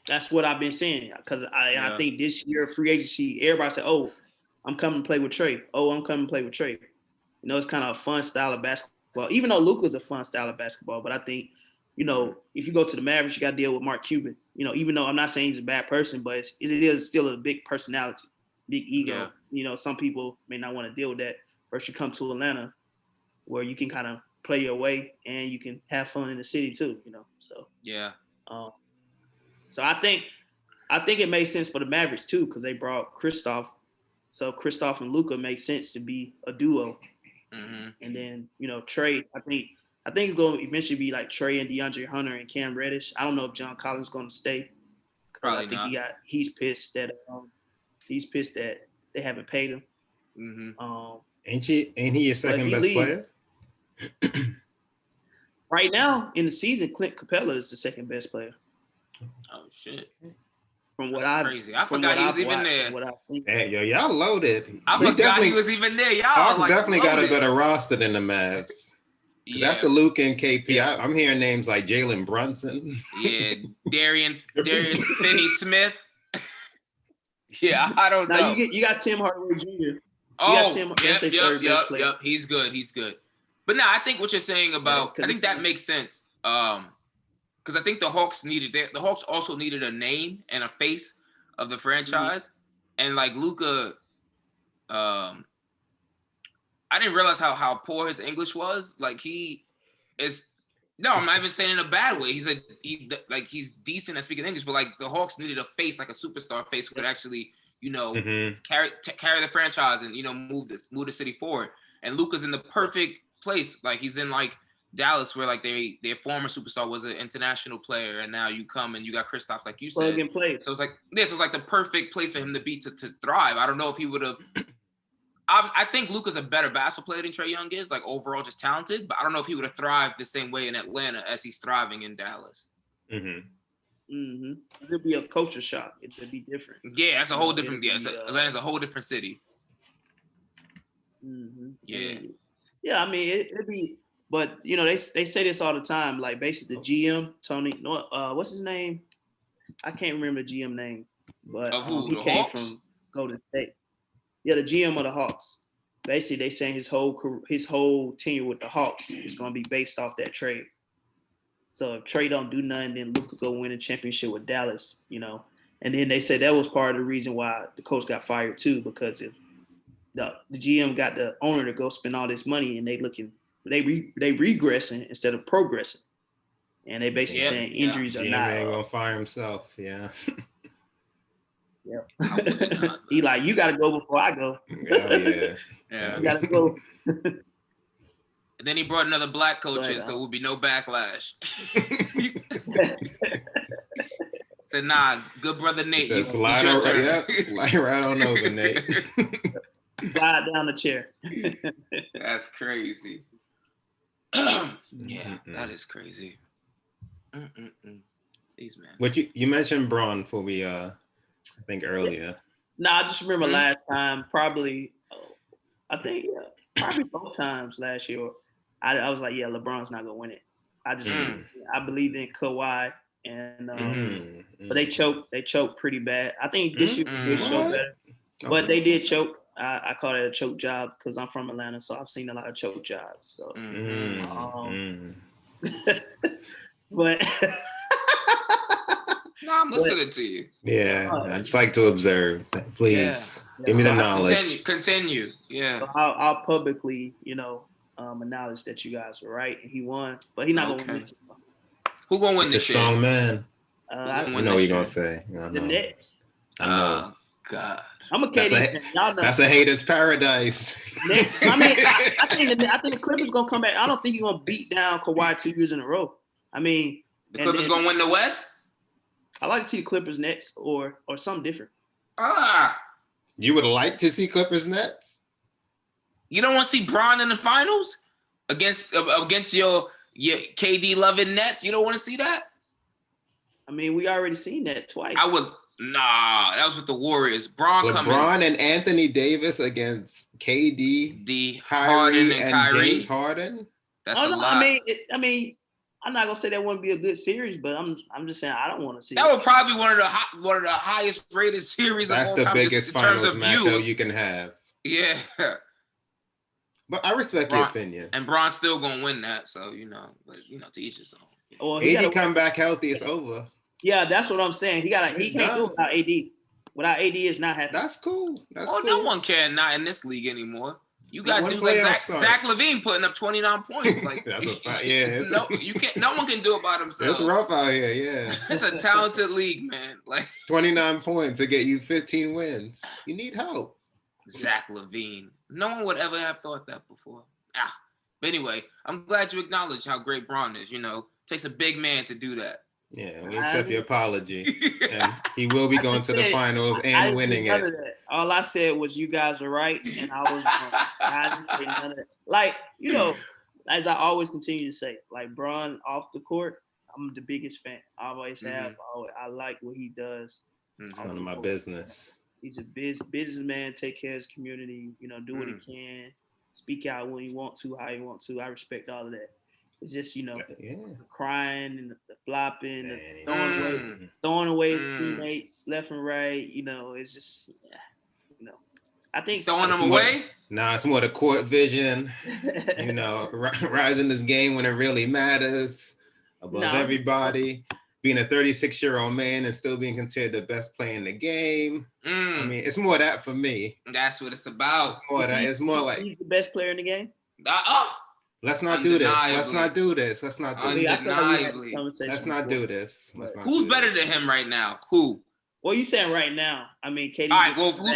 That's what I've been saying, because I think this year free agency, everybody said, "Oh, I'm coming to play with Trae. Oh, I'm coming to play with Trae." It's kind of a fun style of basketball. Even though Luka's a fun style of basketball, but I think, if you go to the Mavericks, you got to deal with Mark Cuban. Even though I'm not saying he's a bad person, but it is still a big personality, big ego. Yeah. Some people may not want to deal with that. First, you come to Atlanta, where you can kind of play your way, and you can have fun in the city too. So yeah. So I think it made sense for the Mavericks too because they brought Kristaps. So Kristaps and Luka made sense to be a duo. Mm-hmm. And then Trae. I think it's going to eventually be like Trae and DeAndre Hunter and Cam Reddish. I don't know if John Collins is going to stay. Probably I think not. he's pissed that they haven't paid him. Mm-hmm. Ain't he your second best player? Right now in the season, Clint Capella is the second best player. Oh shit! From what crazy. I forgot he was even there. What I've seen. Hey, yo, y'all loaded. I forgot he was even there. Y'all definitely got a better roster than the Mavs. Yeah. After Luke and KP, I'm hearing names like Jalen Brunson. Yeah, Darius Finney-Smith. Yeah, I don't know. You got Tim Hardaway Jr. Oh, yep. He's good. But no, I think what you're saying about, I think that makes sense. Because I think the Hawks also needed a name and a face of the franchise. Mm-hmm. And like Luka, I didn't realize how poor his English was. Like I'm not even saying in a bad way. He's decent at speaking English, but like the Hawks needed a face, like a superstar face who could actually, carry the franchise and move the city forward. And Luka's in the perfect place. Like he's in like Dallas, where like their former superstar was an international player, and now you come and you got Kristaps, like you said. Plug and play. So it's like this was like the perfect place for him to be to thrive. I don't know if he would have. I think Luka's a better basketball player than Trae Young is, like overall just talented, but I don't know if he would have thrived the same way in Atlanta as he's thriving in Dallas. It'd be a culture shock. It'd be different. Yeah, that's a whole different. Atlanta's a whole different city. Yeah. Yeah, I mean it'd be, but they say this all the time. Like basically the GM Tony, what's his name? I can't remember the GM name, but he came from Golden State. Yeah, the GM of the Hawks. Basically, they saying his whole tenure with the Hawks is going to be based off that trade. So if Trae don't do nothing, then Luka go win a championship with Dallas, And then they said that was part of the reason why the coach got fired too, because if the GM got the owner to go spend all this money and they regressing instead of progressing, and they basically saying injuries are not. GM ain't gonna fire himself. Yeah. Yeah. He like, you got to go before I go. Yeah. You got to go. And then he brought another black coach in, so there will be no backlash. Said, nah, good brother Nate. Slide right on over, Nate. Slide down the chair. That's crazy. Yeah, that is crazy. These men. What you mentioned Braun for me, I think earlier. No, I just remember last time, probably both times last year. I was like, yeah, LeBron's not gonna win it. I believed in Kawhi, and but they choked pretty bad. I think this year they choke better, but they did choke. I call it a choke job because I'm from Atlanta, so I've seen a lot of choke jobs. So, but. No, I'm listening to you. Yeah, I just like to observe. Please give me the knowledge. Continue. Yeah. So I'll publicly, acknowledge that you guys were right and he won, but he's not gonna win this one. Who gonna win this year? Strong man. I know what you're gonna say. The Nets. I know. God. I'm a KD fan. Y'all know. That's a hater's paradise. Nets, I think the Clippers gonna come back. I don't think he's gonna beat down Kawhi 2 years in a row. I mean, the Clippers gonna win the West. I like to see the Clippers Nets or something different. You would like to see Clippers Nets? You don't want to see Bron in the finals against your KD loving Nets? You don't want to see that? I mean, we already seen that twice. I would. Nah, that was with the Warriors. Bron and Anthony Davis against KD, Harden and Kyrie. James Harden. That's a lot. I mean, I'm not gonna say that wouldn't be a good series, but I'm just saying I don't want to see. That would probably be one of the highest rated series of all time. That's the biggest finals matchup you can have. Yeah. But I respect your opinion. And Bron's still gonna win that, so to each his own. Well, he gotta come back healthy. It's over. Yeah, that's what I'm saying. He can't do it without AD. Without AD, it's not happening. That's cool. No one can not in this league anymore. You got dudes like Zach LaVine putting up 29 points. Like that's a fact. Yeah. No, you can't. No one can do it by themselves. It's rough out here. Yeah. It's a talented league, man. Like 29 points to get you 15 wins. You need help. Zach LaVine. No one would ever have thought that before. But anyway, I'm glad you acknowledge how great Bron is. You know, it takes a big man to do that. Yeah, we accept your apology. And he will be going to the finals and winning it. All I said was you guys are right, and I was wrong. I didn't say none of that. Like, you know, as I always continue to say, like Bron off the court, I'm the biggest fan. I always have. I like what he does. It's none of my business. He's a businessman, take care of his community, you know, do what he can, speak out when he want to, how he want to. I respect all of that. It's just, you know, the crying and the flopping, and throwing away his teammates left and right. You know, it's just, you know, I think throwing them away. Nah, it's more the court vision. You know, rising this game when it really matters above everybody. Being a 36-year-old man and still being considered the best player in the game. I mean, it's more that for me. That's what it's about. It's more like he's the best player in the game. Let's not do this. Let's not do this. Let's not do this. Undeniably. Let's not do this. Who's better than him right now? Who? Well, you saying right now? I mean, KD. All right. Well, who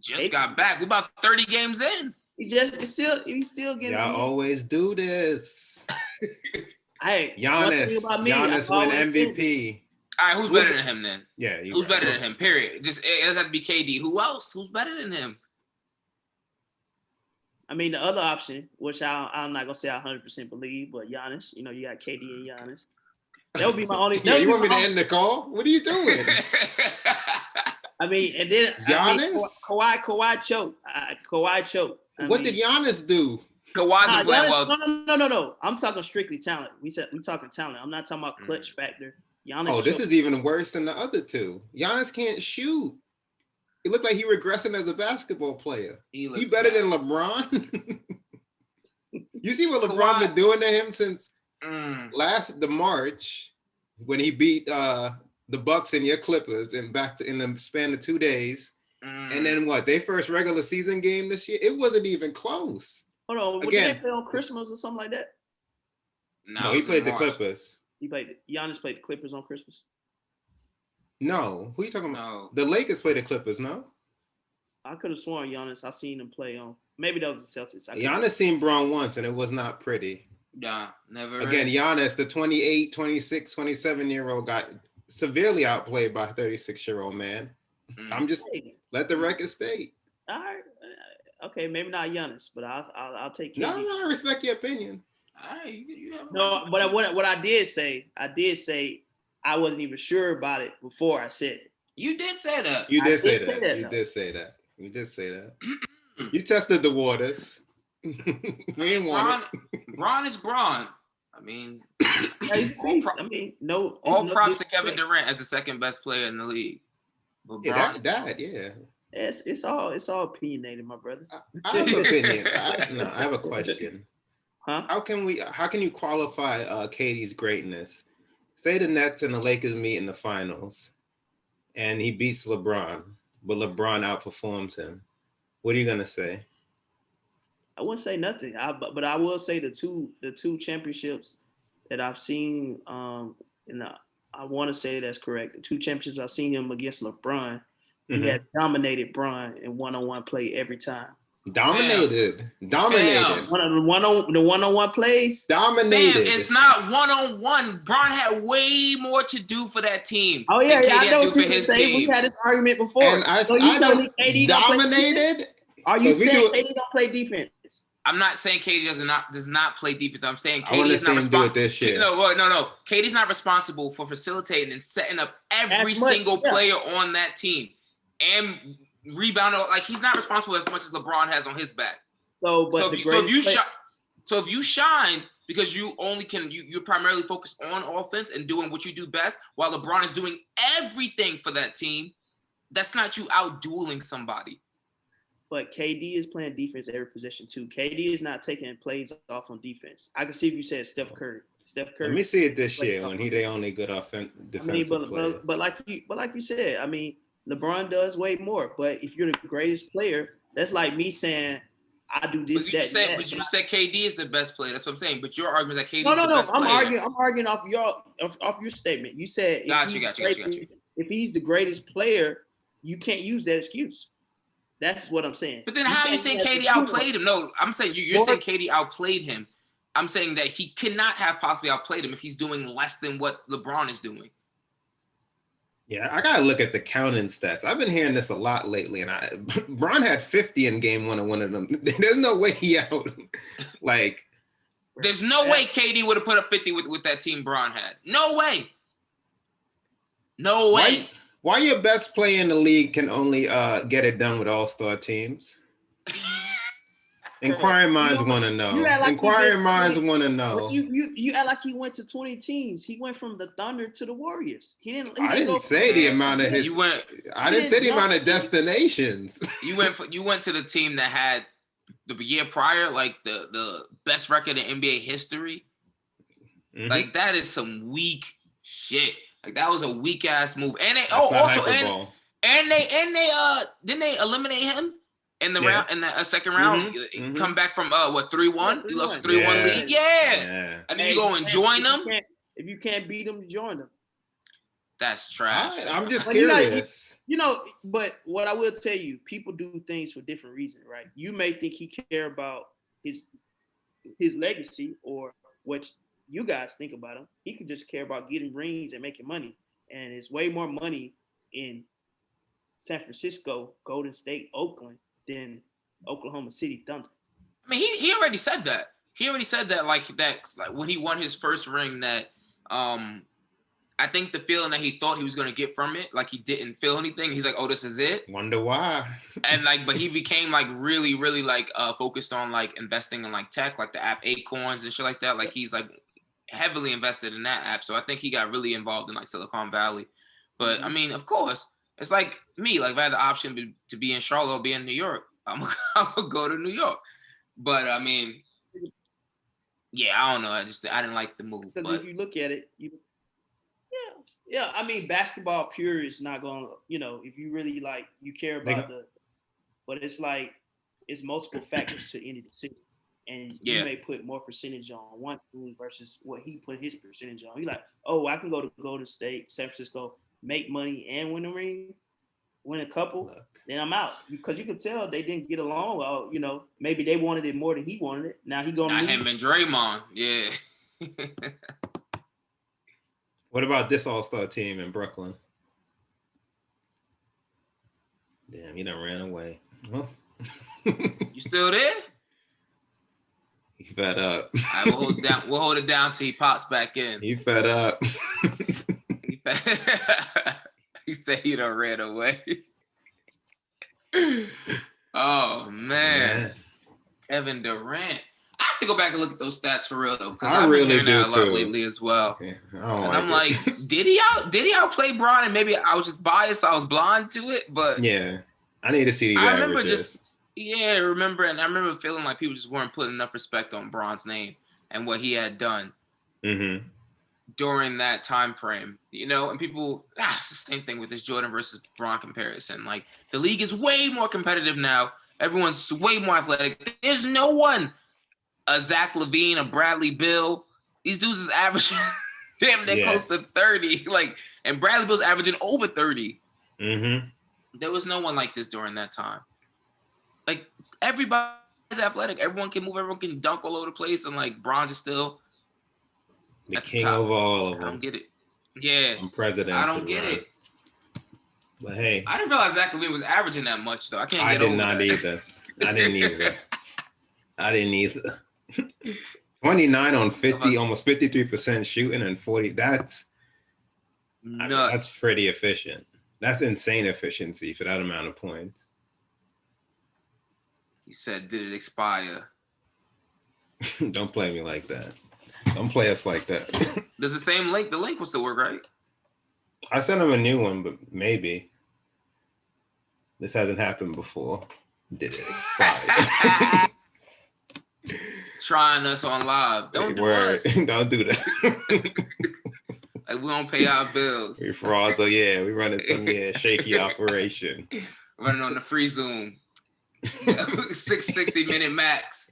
just got back? We're about 30 games in. He's still getting. Y'all always do this. Hey, Giannis win MVP. All right, who's better than him then? Yeah, who's better than him? Period. Just it doesn't have to be KD. Who else? Who's better than him? I mean, the other option, which I'm not gonna say I 100% believe, but Giannis. You know, you got KD and Giannis. That would be my only. You want me to end the call? What are you doing? I mean, and then Giannis, Kawhi choked. Kawhi choked. What did Giannis do? Kawhi's playing well. No. I'm talking strictly talent. We talking talent. I'm not talking about clutch factor. Giannis. This is even worse than the other two. Giannis can't shoot. It looked like he regressing as a basketball player. He better than LeBron. You see what LeBron been doing to him since the March when he beat the Bucks and your Clippers and in the span of 2 days. And then they first regular season game this year? It wasn't even close. Hold on, did they play on Christmas or something like that? No, he played the Clippers. Giannis played the Clippers on Christmas? No, who are you talking about? No. The Lakers played the Clippers, no? I could have sworn Giannis, I seen him play on, maybe that was the Celtics. Giannis seen Bron once and it was not pretty. Yeah, never. Again, Giannis, the 28, 26, 27-year-old got severely outplayed by a 36-year-old man. I'm just, let the record state. All right. Okay, maybe not Giannis, but I'll take KD. No, I respect your opinion. All right, you have no, but what I did say I wasn't even sure about it before I said it. You did say that. You did say that. You tested the waters. We didn't want it. Bron is Bron. I mean, all props to Kevin Durant as the second best player in the league. But yeah. It's all opinionated, my brother. I have an opinion. I have a question. Huh? How can you qualify KD's greatness? Say the Nets and the Lakers meet in the finals, and he beats LeBron, but LeBron outperforms him. What are you gonna say? I wouldn't say nothing. But I will say the two championships that I've seen, and I want to say that's correct. The two championships I've seen him against LeBron, he had dominated Bron in one-on-one play every time. Dominated. The one-on-one plays. Dominated. It's not one-on-one. Bron had way more to do for that team. Oh yeah, I know what you're saying. We had this argument before. And I don't dominated. Are you saying KD don't play defense? I'm not saying KD does not play defense. I'm saying KD is not responsible. No. KD's not responsible for facilitating and setting up every single player on that team and rebounding. Like he's not responsible as much as LeBron has on his back. So if you shine because you only you're primarily focused on offense and doing what you do best, while LeBron is doing everything for that team, that's not you out dueling somebody. But KD is playing defense every possession too. KD is not taking plays off on defense. I can see if you said Steph Curry. Let me see it this year when they only good defensive player. But like you said, I mean, LeBron does way more. But if you're the greatest player, That's like me saying I do this, that, and that. But you said KD is the best player. That's what I'm saying. But your argument is that KD is the best player. I'm arguing off your statement. You said got you. If he's the greatest player, you can't use that excuse. That's what I'm saying. But then how are you saying KD outplayed him? No, I'm saying you're saying KD outplayed him. I'm saying that he cannot have possibly outplayed him if he's doing less than what LeBron is doing. Yeah, I gotta look at the counting stats. I've been hearing this a lot lately, and Bron had 50 in game one of them. There's no way he out. Like, there's no way KD would have put up 50 with that team Bron had. No way. No way. Why your best player in the league can only get it done with all-star teams? Inquiring minds want to know. Inquiring minds want to know. You act like he went to 20 teams. He went from the Thunder to the Warriors. I didn't say the amount of his. I didn't say the amount of destinations. You went to the team that had the year prior, like the best record in NBA history. Mm-hmm. Like that is some weak shit. Like that was a weak ass move. And they didn't they eliminate him? In the round, in the second round, come back from 3-1. You lost a 3-1 lead. Yeah. And then you go and join them. If you can't beat them, join them. That's trash. I'm just curious. But what I will tell you, people do things for different reasons, right? You may think he care about his legacy or what you guys think about him. He could just care about getting rings and making money. And it's way more money in San Francisco, Golden State, Oakland than Oklahoma City Thunder. I mean, he already said that. He already said that like when he won his first ring that I think the feeling that he thought he was gonna get from it, like he didn't feel anything. He's like, oh, this is it. Wonder why. And but he became like really, really focused on like investing in like tech, like the app Acorns and shit like that. Like he's like heavily invested in that app. So I think he got really involved in like Silicon Valley. But I mean, of course. It's like me, like if I had the option to be in Charlotte or be in New York, I'm gonna go to New York. But I mean, yeah, I don't know. I didn't like the move. Because if you look at it, yeah. I mean, basketball pure is not gonna, if you really you care about but it's like it's multiple factors to any decision, and you may put more percentage on one thing versus what he put his percentage on. You're like, oh, I can go to Golden State, San Francisco, make money and win a ring, win a couple, then I'm out. Because you could tell they didn't get along. Maybe they wanted it more than he wanted it. Now he going to him and Draymond, yeah. What about this all-star team in Brooklyn? Damn, he done ran away. Huh? You still there? He fed up. All right, we'll hold it down till he pops back in. He fed up. He said he done ran away. Oh man. Kevin Durant. I have to go back and look at those stats for real though, because I've been hearing that a lot lately as well. Yeah, I'm like, did he outplay Bron? And maybe I was just biased, I was blind to it, but yeah, I need to see these averages. I remember feeling like people just weren't putting enough respect on Bron's name and what he had done. Mm-hmm. During that time frame, and people, it's the same thing with this Jordan versus Bron comparison. Like the league is way more competitive now. Everyone's way more athletic. There's no one, a Zach LaVine, a Bradley Beal. These dudes is averaging damn near close to 30. Like, and Bradley Beal's averaging over 30. Mm-hmm. There was no one like this during that time. Like everybody's athletic. Everyone can move. Everyone can dunk all over the place. And like Bron is still the king of all of them. I don't get it. Yeah. I'm president. I don't get it. But hey. I didn't realize Zach LaVine was averaging that much, though. I can't get over that. I didn't either. 29 on 50, almost 53% shooting and 40. That's pretty efficient. That's insane efficiency for that amount of points. He said, did it expire? Don't play me like that. Don't play us like that. Does the same link? The link will still work, right? I sent him a new one, but maybe. This hasn't happened before. Did it expire? Trying us on live. Don't do us. Don't do that. Like we don't pay our bills. We frauds. So yeah, we running some shaky operation. Running on the free Zoom. 660-minute max.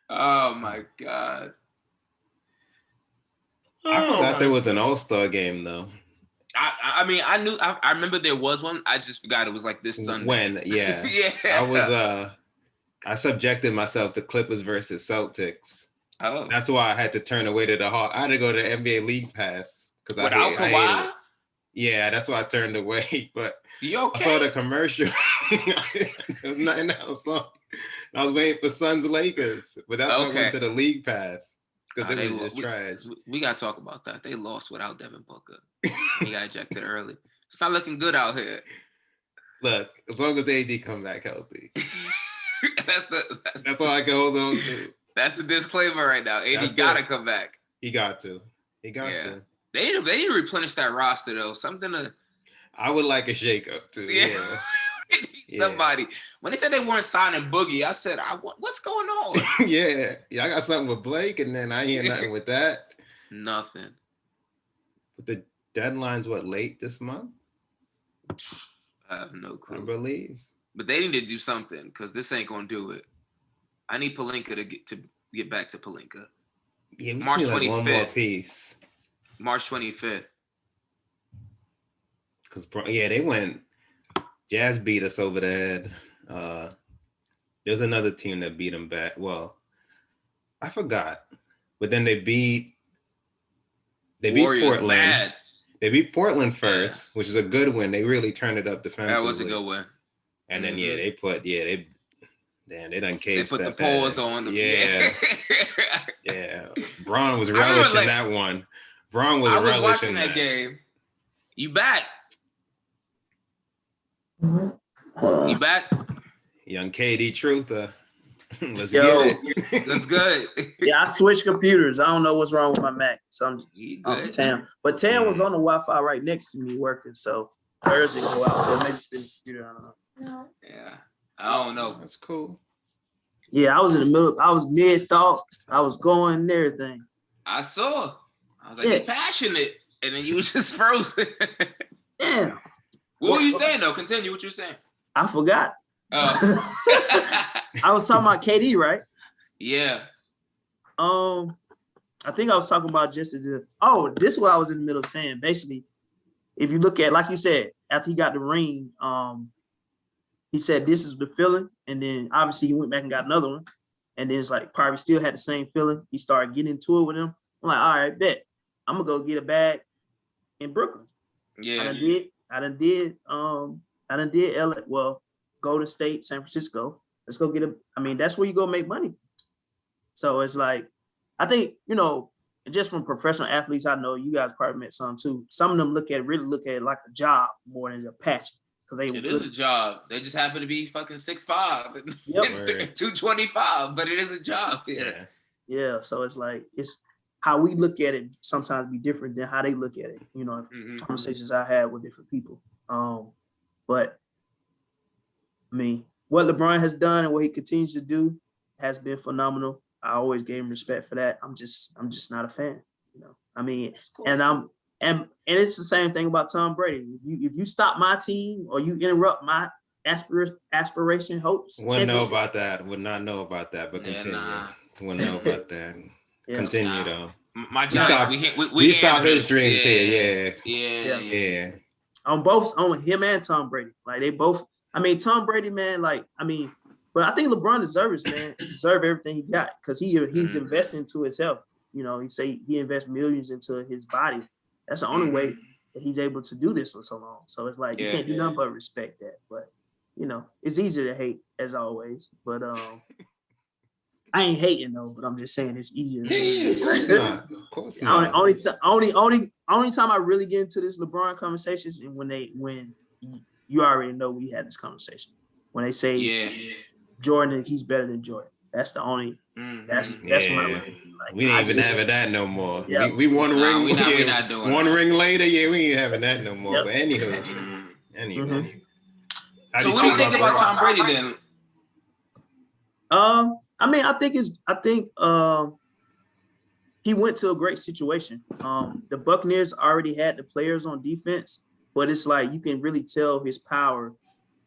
Oh my God. I forgot there was an All-Star game though. I mean, I remember there was one. I just forgot it was like this Sunday. When, yeah. Yeah. I subjected myself to Clippers versus Celtics. Oh. That's why I had to turn away to the Hawks. I had to go to the NBA League Pass. Without Kawhi? Yeah, that's why I turned away. But you okay? I saw the commercial. There's nothing else on. I was waiting for Suns Lakers. But that's why I went to the League Pass. Because it was just trash. We got to talk about that. They lost without Devin Booker. He got ejected early. It's not looking good out here. Look, as long as AD come back healthy. That's all I can hold on to. That's the disclaimer right now. AD got to come back. He got to. To. They need to replenish that roster, though. Something to... I would like a shakeup, too. Yeah. Somebody. When they said they weren't signing Boogie, I said, what's going on? Yeah, I got something with Blake, and then I hear nothing with that. Nothing. But the deadline's late this month? I have no clue. I believe. But they need to do something, because this ain't going to do it. I need Pelinka to get back to Pelinka. Yeah, we March 25th. One more piece. March 25th. Because, they went... Jazz beat us over the head. There's another team that beat them back. Well, I forgot. But then they beat Portland. Bad. They beat Portland first, which is a good win. They really turned it up defensively. That was a good win. And then, they done caged. They put the paws on them. Yeah. Yeah. Braun was relishing that one. Braun was relishing that. I was watching that game. You back. You back? Young KD Truther. Let's get it. That's good. Yeah, I switched computers. I don't know what's wrong with my Mac. So I'm Tam. But Tam was on the Wi-Fi right next to me working. So Thursday go out. So maybe it's been the computer. I don't know. No. Yeah. I don't know. That's cool. Yeah, I was in the middle. I was mid-thought. I was going and everything. I saw. I was like, you're passionate. And then you was just frozen. Damn. What were you saying, though? Continue what you were saying. I forgot. I was talking about KD, right? Yeah. I think I was talking about just as if, this is what I was in the middle of saying. Basically, if you look at, like you said, after he got the ring, he said this is the feeling. And then obviously he went back and got another one. And then it's like probably still had the same feeling. He started getting into it with him. I'm like, all right, bet. I'm gonna go get a bag in Brooklyn. Yeah. I done did LA, Golden State, San Francisco. Let's go get that's where you go make money. So it's like, I think, just from professional athletes, I know you guys probably met some too. Some of them really look at it like a job more than a passion. It is a job. They just happen to be fucking 6'5" and yep. 225, but it is a job. Yeah. Yeah. So it's like, it's how we look at it sometimes be different than how they look at it. Conversations I had with different people. But I mean, what LeBron has done and what he continues to do has been phenomenal. I always gave him respect for that. I'm just not a fan. I mean, cool. And it's the same thing about Tom Brady. If you stop my team or you interrupt my aspiration hopes, wouldn't know about that. Would not know about that. But continue. Wouldn't know about that. Yeah. Continue though. My job. We stop his dreams here. Yeah. On him and Tom Brady. Like they both. I mean, Tom Brady, man. Like but I think LeBron deserves, man. He deserves everything he got because he's investing into his health. He say he invests millions into his body. That's the only way that he's able to do this for so long. So it's like you can't do nothing but respect that. But it's easy to hate as always. But I ain't hating though. But I'm just saying it's easier. Of course not. Only time I really get into this LeBron conversations and when you already know we had this conversation when they say Jordan, he's better than Jordan. That's the only. That's my like, we ain't even having that no more. Yep. We one ring. We're not doing one ring later. Yeah, we ain't having that no more. Yep. But anywho. So what do you think about Tom Brady then? I think he went to a great situation. The Buccaneers already had the players on defense, but it's like you can really tell his power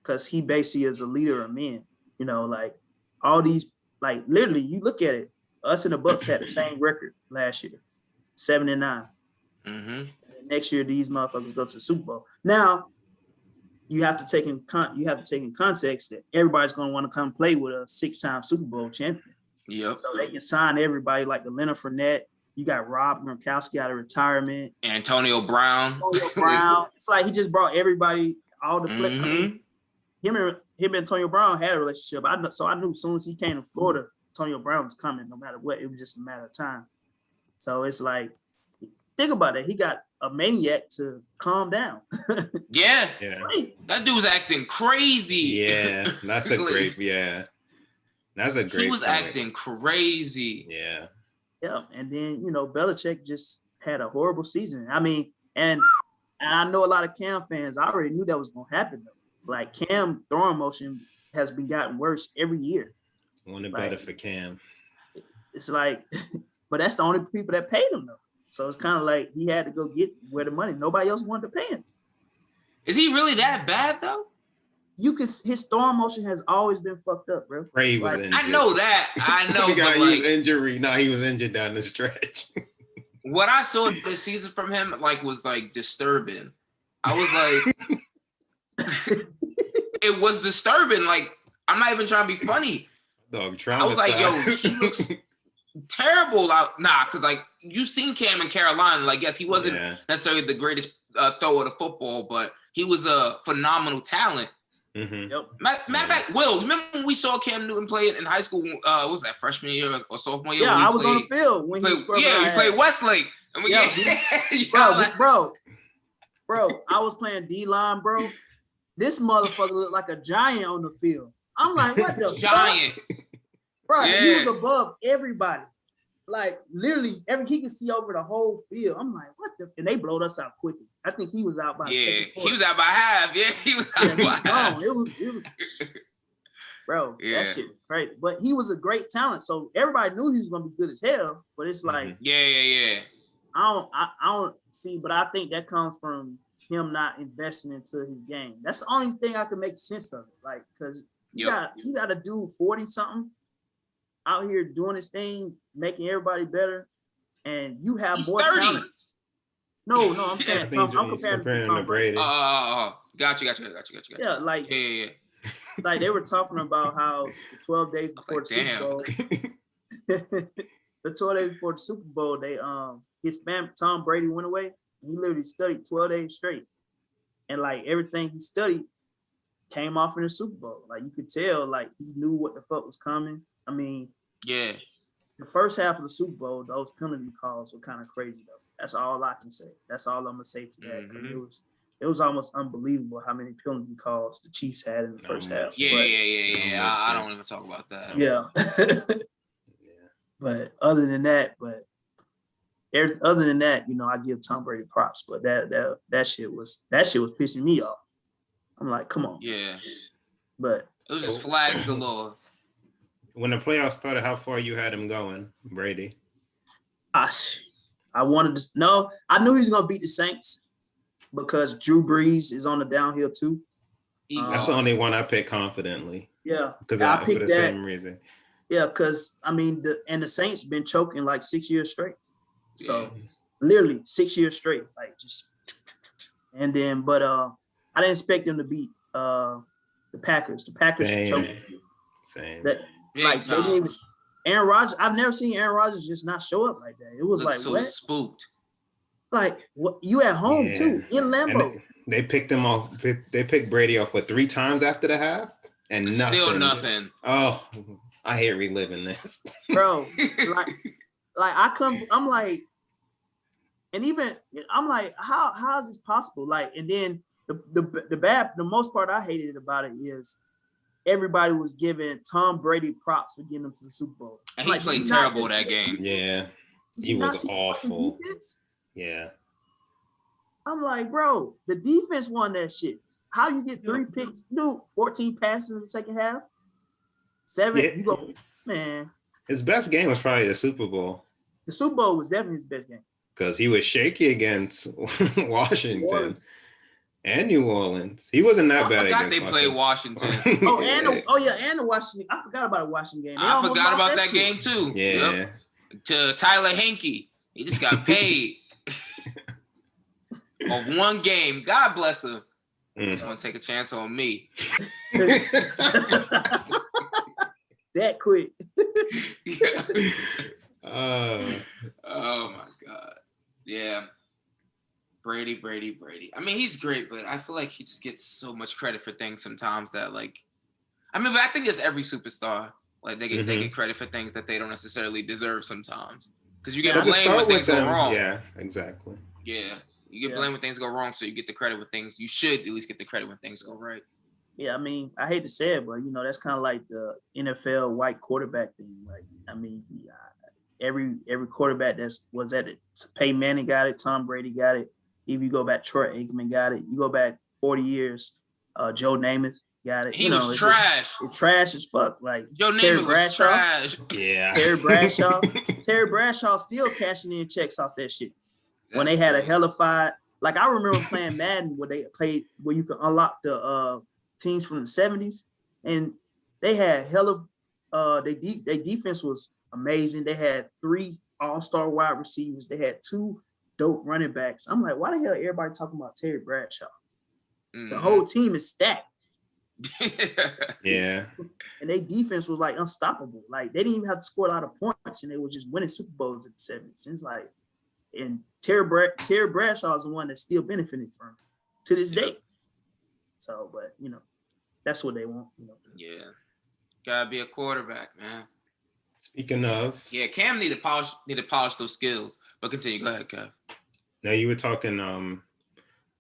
because he basically is a leader of men. You know, like all these, like literally, you look at it. Us and the Bucks had the same record last year, 7-9. Mm-hmm. Next year, these motherfuckers go to the Super Bowl. Now, you have to take in context that everybody's going to want to come play with a 6-time Super Bowl champion. Yep. So they can sign everybody like the Leonard Fournette. You got Rob Gronkowski out of retirement. Antonio Brown. It's like he just brought everybody, all the play. Mm-hmm. I mean, him and Antonio Brown had a relationship. I knew as soon as he came to Florida, Antonio Brown was coming no matter what. It was just a matter of time. So it's like, think about it. He got a maniac to calm down. Yeah. Right. That dude's acting crazy. Yeah. That's a great, That's a great He was point. acting crazy. Yeah. Yeah. And then, Belichick just had a horrible season. I mean, and I know a lot of Cam fans, I already knew that was going to happen, though. Like, Cam throwing motion has been gotten worse every year. Wanted better for Cam. It's like, but that's the only people that paid him, though. So it's kind of like he had to go get where the money. Nobody else wanted to pay him. Is he really that bad, though? His throwing motion has always been fucked up, bro. Trae was injured. I know that. I know. He got used injury. No, he was injured down the stretch. What I saw this season from him, was disturbing. I was like, it was disturbing. Like, I'm not even trying to be funny. Dog, I was like, yo, he looks terrible out. Nah, because you've seen Cam in Carolina. Like, yes, he wasn't necessarily the greatest thrower of the football, but he was a phenomenal talent. Mm-hmm. Yep. Matter of fact, Will, remember when we saw Cam Newton play in high school? What was that, freshman year or sophomore year? Yeah, I was on the field when he played Westlake. And bro, I was playing D-line, bro. This motherfucker looked like a giant on the field. I'm like, what the giant? Fuck? Bro, he was above everybody. Like, literally, he could see over the whole field. I'm like, what the? And they blowed us out quickly. I think he was out by he was out by half. Yeah, he was out by half. It was bro, that shit was crazy. But he was a great talent, so everybody knew he was gonna be good as hell. But it's like, yeah. I don't see, but I think that comes from him not investing into his game. That's the only thing I can make sense of it. Like, because you got to do 40 something out here doing his thing, making everybody better, and you have He's more 30. talent. No, I'm saying I'm comparing to Tom Brady. Got you. Yeah, like like they were talking about how the 12 days before the Super Bowl, the 12 days before the Super Bowl, they Tom Brady went away. He literally studied 12 days straight, and like everything he studied came off in the Super Bowl. Like you could tell, like he knew what the fuck was coming. I mean, the first half of the Super Bowl, those penalty calls were kind of crazy though. That's all I can say. That's all I'm gonna say to that. Mm-hmm. It was almost unbelievable how many penalty calls the Chiefs had in the first half. Yeah. I don't even talk about that. Yeah. But other than that, I give Tom Brady props. But that shit was pissing me off. I'm like, come on. Yeah. But it was just flags galore. When the playoffs started, how far you had him going, Brady? I wanted to know. I knew he was gonna beat the Saints because Drew Brees is on the downhill too. That's the only one I picked confidently. Yeah, because I picked for the same reason. Yeah, because I mean, the Saints been choking like 6 years straight. So literally 6 years straight, like just. And then, but I didn't expect them to beat the Packers. The Packers choked. Same. They didn't even. Aaron Rodgers. I've never seen Aaron Rodgers just not show up like that. It was like so what? Spooked. Like what? You at home too in Lambeau. They picked him off. They picked Brady off 3 times after the half, and nothing. Still nothing. Oh, I hate reliving this, bro. I'm like, and even I'm like, how is this possible? Like, and then the most part I hated about it is everybody was giving Tom Brady props for getting him to the Super Bowl. And he played terrible that game. Yeah, he was awful. Yeah. I'm like, bro, the defense won that shit. How you get 3 picks? Dude, 14 passes in the second half. 7, you go, man. His best game was probably the Super Bowl. The Super Bowl was definitely his best game. Because he was shaky against Washington. And New Orleans. He wasn't that bad. I forgot they played Washington. And the Washington. I forgot about the Washington game. I forgot about that game too. Yeah. Yep. To Tyler Henke. He just got paid on one game. God bless him. He's gonna take a chance on me. That quick. Oh my God. Yeah. Brady. I mean, he's great, but I feel like he just gets so much credit for things sometimes that but I think it's every superstar. Like they get credit for things that they don't necessarily deserve sometimes. Because you get blamed when things go wrong. Yeah, exactly. Yeah. You get blamed when things go wrong, so you get the credit when things you should at least get the credit when things go right. Yeah, I mean, I hate to say it, but that's kind of like the NFL white quarterback thing. Like, I mean, every quarterback was at it. Peyton Manning got it. Tom Brady got it. If you go back, Troy Aikman got it. You go back 40 years, Joe Namath got it. He was trash. It's trash as fuck. Like Joe Namath was trash. Yeah. Terry Bradshaw still cashing in checks off that shit. When they had a hellified, like I remember playing Madden where they played where you could unlock the teams from the 70s, and they had their defense was amazing. They had 3 all-star wide receivers. They had 2 dope running backs. I'm like, why the hell everybody talking about Terry Bradshaw? The whole team is stacked. Yeah. And their defense was like unstoppable. Like they didn't even have to score a lot of points, and they were just winning Super Bowls in the 70s. And it's like, and Terry Bradshaw is the one that's still benefiting from to this day. So, but that's what they want. Yeah, gotta be a quarterback, man. Speaking of, yeah, Cam need to polish those skills. But continue. Go ahead, Kev. Now you were talking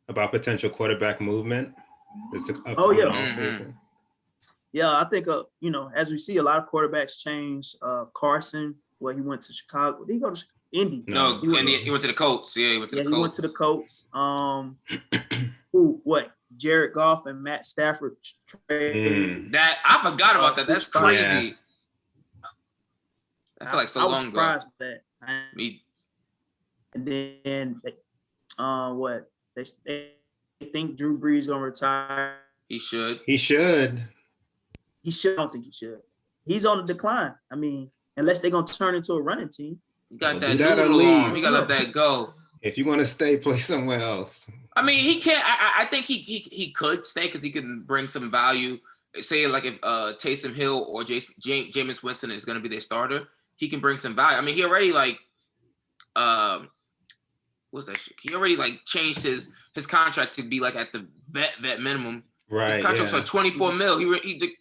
about potential quarterback movement. Yeah, I think as we see a lot of quarterbacks change. Carson, he went to Chicago. Did he go to Indy? No, he went to the Colts. Yeah, he went to the Colts. He went to the Colts. Jared Goff and Matt Stafford. That I forgot about that. That's crazy. I feel like so long ago. I was surprised with that. Me. And then, they think Drew Brees gonna retire. He should. I don't think he should. He's on the decline. I mean, unless they're gonna turn into a running team. You got that noodle arm. You gotta let that go. If you want to stay, play somewhere else. I mean, he can't. I think he could stay because he can bring some value. Say like if Taysom Hill or Jameis Winston is gonna be their starter, he can bring some value. I mean, he already what's that shit? He already changed his contract to be at the vet minimum. Right. His contract was like 24 mil.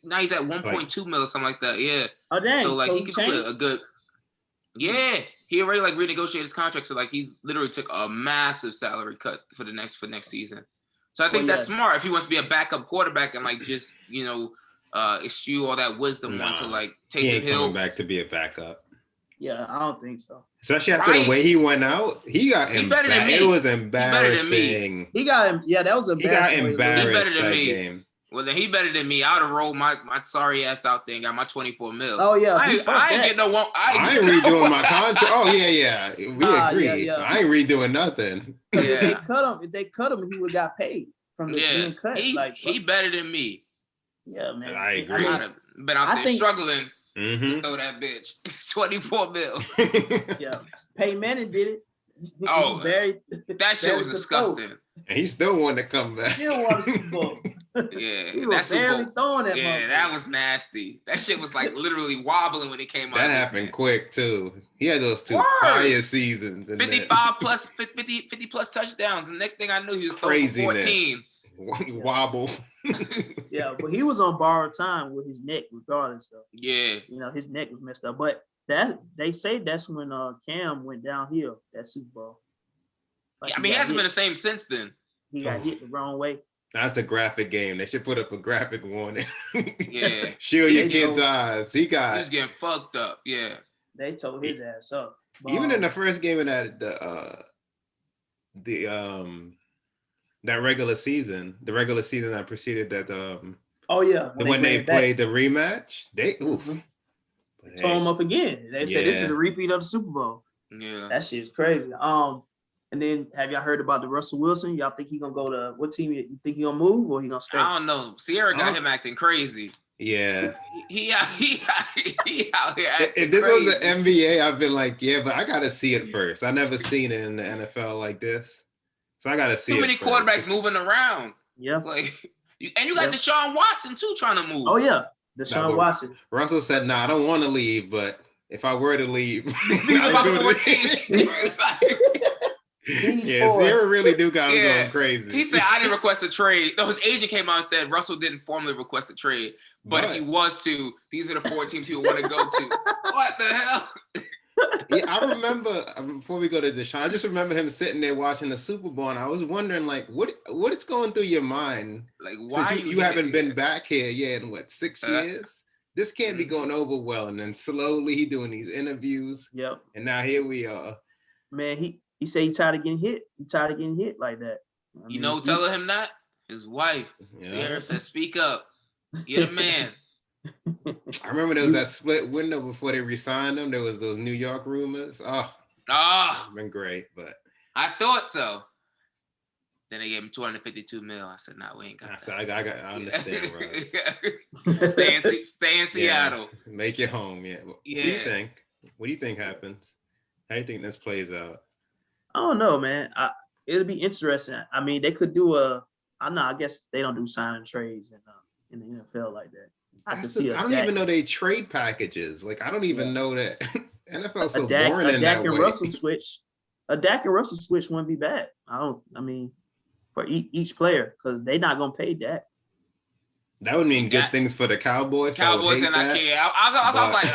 Now he's at 1.2 mil or something like that. Yeah. Oh dang. So he can put a good. Yeah, he already renegotiated his contract, so he's literally took a massive salary cut for next season. So I think that's smart if he wants to be a backup quarterback and just eschew all that wisdom onto Taysom Hill. Coming back to be a backup. Yeah, I don't think so. Especially after the way he went out, he got embarrassed. It was embarrassing. He got him. Yeah, that was embarrassing. He got embarrassed. He better than me. Game. Well, then he better than me. I would have rolled my sorry ass out there and got my 24 mil. Oh yeah, I ain't getting no one. I ain't redoing my contract. Oh yeah. We agree. Yeah. I ain't redoing nothing. Yeah. If they cut him, he would have got paid from the being cut. He better than me. Yeah, man. I agree. Been out there struggling to throw that bitch 24 mil. Yeah, Peyton Manning did it. That shit was disgusting. And he still wanted to come back. Still won a Super Bowl. Yeah, he was barely throwing that. Yeah, that was nasty. That shit was literally wobbling when it came out. That happened quick too. He had those 2 prior seasons. 55 plus 50 plus touchdowns. The next thing I knew, he was throwing 14. Wobble. Yeah, but he was on borrowed time with his neck, regardless though. Yeah, his neck was messed up. But they say that's when Cam went downhill that Super Bowl. He hasn't been the same since then. He got hit the wrong way. That's a graphic game. They should put up a graphic warning. Yeah. Shield your kid's eyes. He was getting fucked up. Yeah. They told his ass up. Even in the first game of that regular season that preceded that when they played the rematch, they tore him up again. They said this is a repeat of the Super Bowl. Yeah. That shit is crazy. And then have y'all heard about the Russell Wilson? Y'all think he gonna go to what team? You think he gonna move or he gonna stay? I don't know. Sierra got him acting crazy. Yeah. He out here acting if this crazy. was the NBA, I've been like, yeah, but I gotta see it first. I never seen it in the NFL like this. So I gotta see too many quarterbacks moving around. Yeah. Like and you got Deshaun Watson too trying to move. Oh yeah. Deshaun Watson. Russell said, "No, I don't want to leave, but if I were to leave, these are my 4 teams." Sierra really do got him going crazy. He said, "I didn't request a trade." No, his agent came out and said Russell didn't formally request a trade, but if he was to, these are the 4 teams he would want to go to. What the hell? Yeah, I remember before we go to Deshaun, I just remember him sitting there watching the Super Bowl, and I was wondering, like, what is going through your mind? Like, why you haven't been back here in what 6 years? This can't be going over well. And then slowly he doing these interviews. Yep. And now here we are. Man, he said he tired of getting hit. He tired of getting hit like that. Telling him that? His wife. Sierra said, "Speak up. You're the man." I remember there was that split window before they re-signed him. There was those New York rumors. It's been great, but I thought so. Then they gave him $252 million. I said, "No, we ain't got that." I understand, Russ. Stay in Seattle. Make it home. Yeah. What do you think? What do you think happens? How do you think this plays out? I don't know, man. It'll be interesting. I mean, they could do I guess they don't do signing trades in the NFL like that. I don't even know they trade packages. Like, I don't even know that. NFL's so boring in that way. A Dak and Russell switch wouldn't be bad. For each player, because they're not gonna pay Dak. That would mean good things for the Cowboys. Cowboys and I can't. I was like,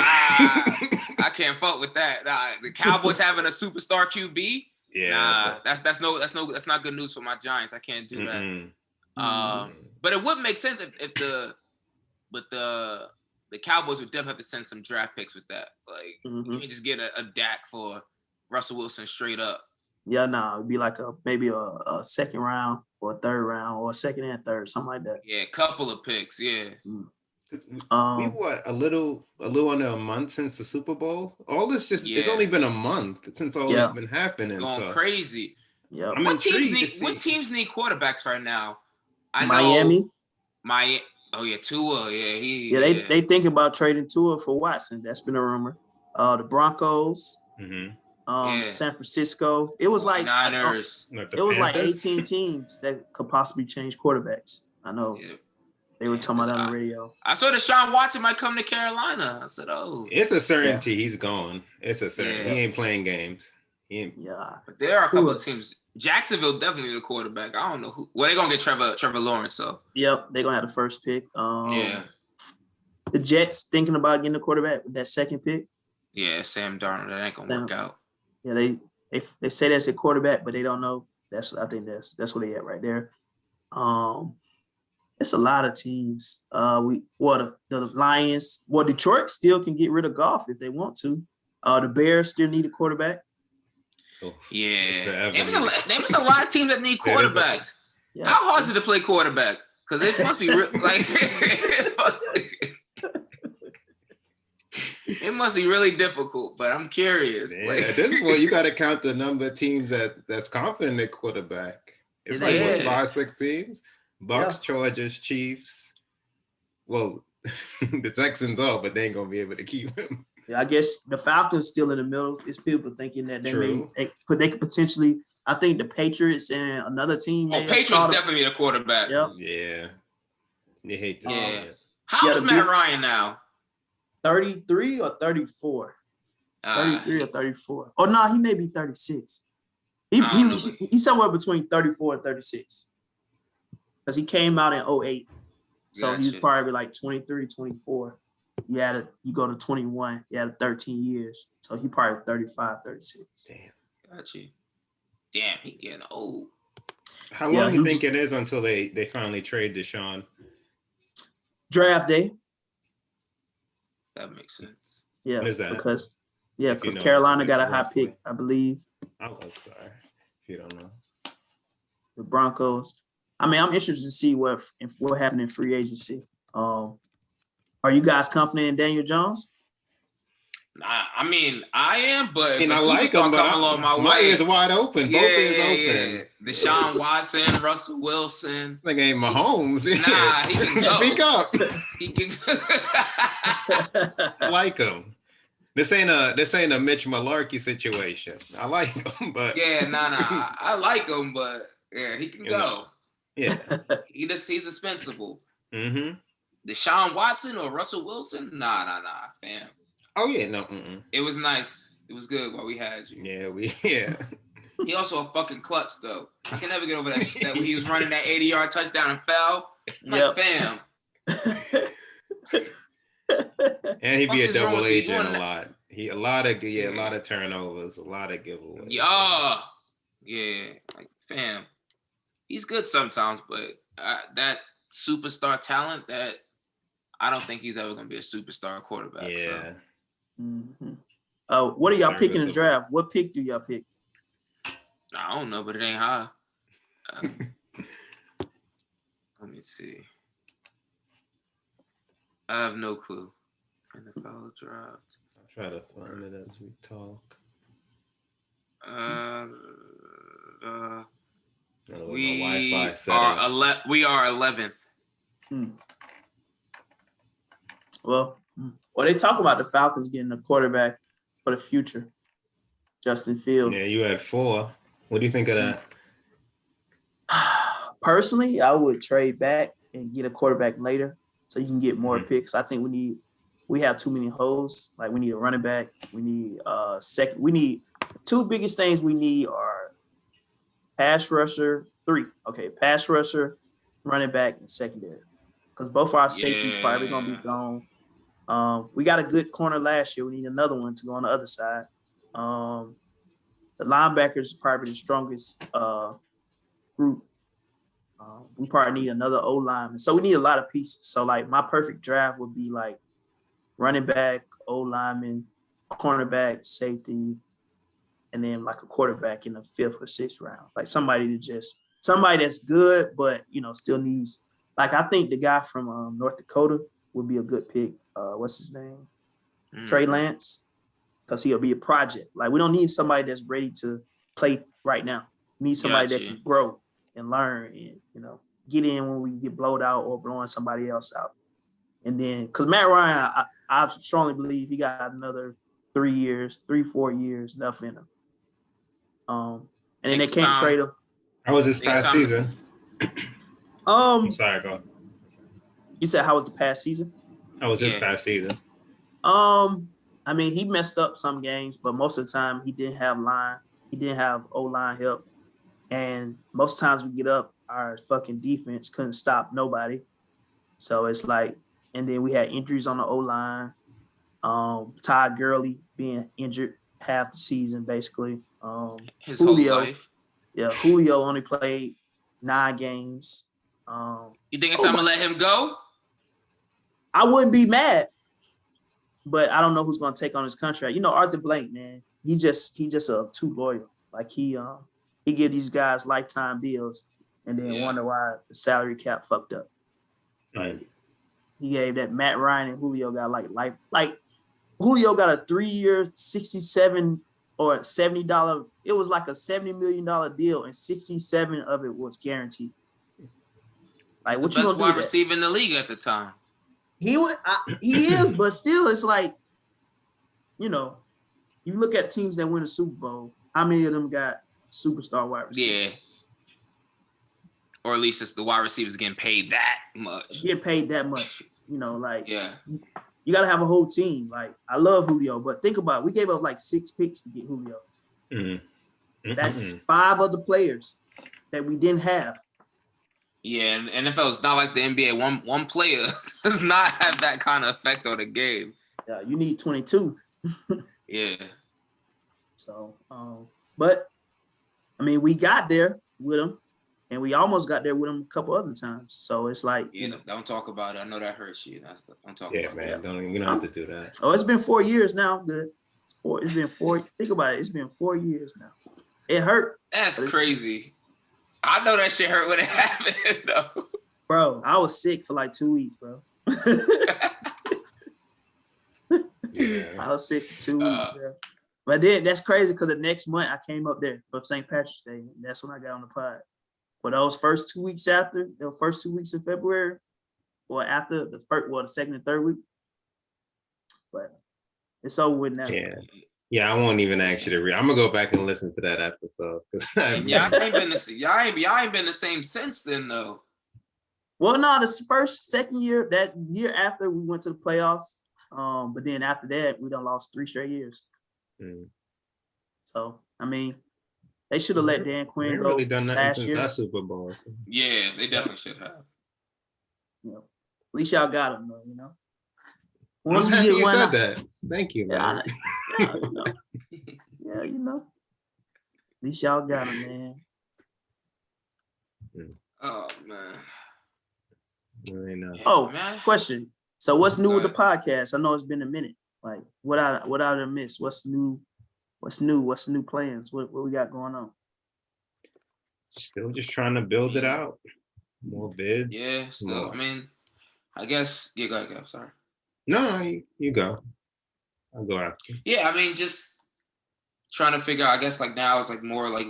I can't fuck with that. The Cowboys having a superstar QB. Yeah, that's not good news for my Giants. I can't do that. But it would make sense if the Cowboys would definitely have to send some draft picks with that. Like, you can just get a Dak for Russell Wilson straight up. Yeah, it'd be like maybe a second round or a third round or a second and third, something like that. Yeah, a couple of picks. Yeah. We a little under a month since the Super Bowl. All this it's only been a month since all this has been happening. Going crazy. Yeah. What teams need quarterbacks right now? Miami. Oh yeah, Tua. Yeah, they think about trading Tua for Watson. That's been a rumor. The Broncos. San Francisco. It was like Niners. It was like 18 teams that could possibly change quarterbacks. I know. Yeah. They were talking about that on the radio. I saw Deshaun Watson might come to Carolina. I said, "Oh, it's a certainty he's gone. It's a certainty. He ain't playing games." But there are a couple of teams. Jacksonville definitely the quarterback. I don't know who. Well, they're gonna get Trevor Lawrence. So yep, they're gonna have the first pick. The Jets thinking about getting the quarterback with that second pick. Yeah, Sam Darnold. That ain't gonna work out. Yeah, they say that's a quarterback, but they don't know. I think that's where they at right there. It's a lot of teams. The Lions. Well, Detroit still can get rid of Goff if they want to. The Bears still need a quarterback. Yeah, there was a lot of teams that need quarterbacks. How hard is it to play quarterback? Because it must be it must be really difficult. But I'm curious. At this point, you got to count the number of teams that's confident at quarterback. It's like 5-6 teams. Bucks, Chargers, Chiefs. Well, the Texans are, but they ain't gonna be able to keep him. Yeah, I guess the Falcons still in the middle. It's people thinking that they could potentially. I think the Patriots and another team. Patriots definitely the quarterback. Yep. Yeah. You hate to. How is Matt Ryan now? 33 or 34? 33 or 34. Oh no, he may be 36. He's somewhere between 34 and 36. Because he came out in 2008. So he was probably like 23, 24. You go to 21, you had 13 years. So he probably 35, 36. Damn. Got you. Damn, he getting old. How long do you think it is until they finally trade Deshaun? Draft day. That makes sense. Yeah. What is that? Because Carolina got a high pick, I believe. I'm sorry if you don't know. The Broncos. I mean, I'm interested to see what happened in free agency. Are you guys confident in Daniel Jones? I mean, I am, but and I like him, but along my ears wide open. Both ears open. Yeah. Deshaun Watson, Russell Wilson. Like ain't Mahomes. Nah, he can go. Speak up. He can. I like him. This ain't a Mitch Malarkey situation. I like him, but I like him, but yeah, he can go. Yeah, he's dispensable. Mm-hmm. Deshaun Watson or Russell Wilson? Nah, fam. Oh yeah, no. It was nice. It was good while we had you. Yeah. He also a fucking klutz though. I can never get over that shit. That when he was running that 80-yard touchdown and fell. Like, fam. And he'd be a double agent a lot. A lot of turnovers, a lot of giveaways. Yeah, like fam. He's good sometimes, but that superstar talent that I don't think he's ever gonna be a superstar quarterback. Yeah. So. Mm-hmm. What are y'all picking in the draft? What pick do y'all pick? I don't know, but it ain't high. Let me see. I have no clue. NFL draft. I'll try to find it as we talk. We are 11th. Well, they talk about the Falcons getting a quarterback for the future, Justin Fields. Yeah, you had 4. What do you think of that? Personally, I would trade back and get a quarterback later so you can get more picks. I think we have too many holes. Like we need a running back. We need second. We need 2 biggest things we need are pass rusher, 3. Okay, pass rusher, running back, and secondary. Because both our safeties probably gonna be gone. We got a good corner last year. We need another one to go on the other side. The linebackers are probably the strongest group. We probably need another O-lineman. So we need a lot of pieces. So like my perfect draft would be like running back, O-lineman, cornerback, safety, and then like a quarterback in the 5th or 6th round. Like somebody that's good, but still needs. Like I think the guy from North Dakota would be a good pick. What's his name? Trae Lance, because he'll be a project. Like we don't need somebody that's ready to play right now. We need somebody that can grow and learn and get in when we get blowed out or blowing somebody else out. And then because Matt Ryan, I strongly believe he got another 4 years left in him. And then they can't trade him. How was this past season? I'm sorry, go. You said how was the past season? How was his past season? I mean, he messed up some games, but most of the time he didn't have O-line help. And most times we get up, our fucking defense couldn't stop nobody. So it's like, and then we had injuries on the O-line. Todd Gurley being injured half the season, basically. His Julio, whole life. Yeah, Julio only played 9 games. You think it's time to let him go? I wouldn't be mad, but I don't know who's going to take on his contract. Arthur Blank, man, he just too loyal. Like he give these guys lifetime deals, and then wonder why the salary cap fucked up. Like he gave that Matt Ryan and Julio got like Julio got a 3-year, $67 or $70. It was like a $70 million deal, and 67 of it was guaranteed. Like what the you best gonna do? Wide receiver in the league at the time. He is, but still, it's like, you look at teams that win a Super Bowl. How many of them got superstar wide receivers? Yeah. Or at least it's the wide receivers getting paid that much. You got to have a whole team. Like, I love Julio, but think about it. We gave up like 6 picks to get Julio. Mm-hmm. That's 5 other players that we didn't have. Yeah, and NFL is not like the NBA. One player does not have that kind of effect on the game. Yeah, you need 22. Yeah. So, but I mean, we got there with him, and we almost got there with him a couple other times. So it's like, don't talk about it. I know that hurts you. Don't talk about man, that. You don't have to do that. Oh, it's been 4 years now. Good. It's been 4. Think about it. It's been 4 years now. It hurt. That's crazy. I know that shit hurt when it happened, though. Bro, I was sick for like 2 weeks, bro. Yeah, I was sick for 2 weeks. But then that's crazy because the next month I came up there for St. Patrick's Day. And that's when I got on the pod. For those first 2 weeks after, the first 2 weeks of February, or after the second and third week. But it's over with now. Yeah, I won't even ask you to read. I'm gonna go back and listen to that episode. Y'all ain't been the same since then, though. Well, no, this second year, that year after we went to the playoffs. But then after that, we done lost 3 straight years. So I mean, they should have let Dan Quinn go. Really done nothing since our Super Bowl. So. Yeah, they definitely should have. At least y'all got him, though. Once we get one, that. Thank you, man. At least y'all got him, man. Oh man. Really not. Oh, man. Question. So what's new with the podcast? I know it's been a minute. Like, what I missed? What's new? What's new plans? What we got going on? Still just trying to build it out. More vids. Yeah, still. I mean, I guess. Yeah, go ahead, Kev. Sorry. No, you go. I'll go after. Yeah, I mean, just trying to figure out. I guess like now it's like more like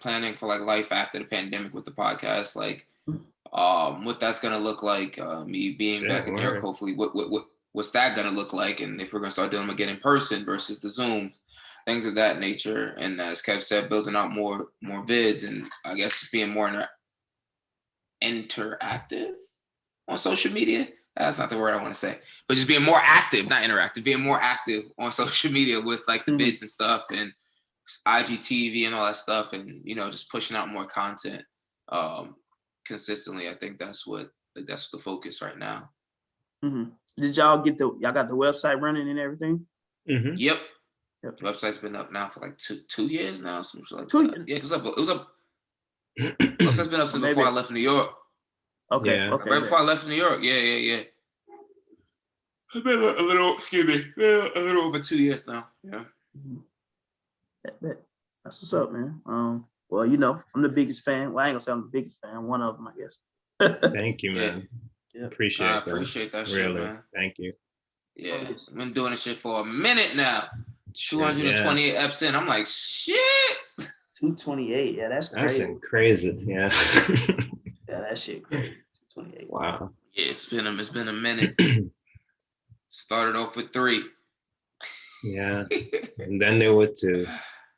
planning for like life after the pandemic with the podcast. Like, what that's gonna look like. Me being back in New York. Hopefully, what's that gonna look like? And if we're gonna start doing them again in person versus the Zooms. Things of that nature, and as Kev said, building out more vids, and I guess just being more interactive on social media. That's not the word I want to say, but just being more active, not interactive, being more active on social media with like the vids and stuff, and IGTV and all that stuff, and just pushing out more content consistently. I think that's the focus right now. Did y'all got the website running and everything? Yep. The website's been up now for like two years now. Something like that. Yeah, it was up. The website's been up since before I left New York. Okay. Yeah. Okay. Right before I left New York. Yeah. It's been a little over 2 years now. Yeah. That's what's up, man. Well, I'm the biggest fan. Well, I ain't gonna say I'm the biggest fan. One of them, I guess. Thank you, man. Yeah. Appreciate that shit, really. Man. Thank you. Yeah, I've been doing this shit for a minute now. 228 eps in. I'm like, shit. 228. Yeah, that's crazy. That's crazy. Yeah. Yeah, that shit crazy. 228. Wow. Yeah, it's been a minute. Started off with 3. Yeah. And then there were 2.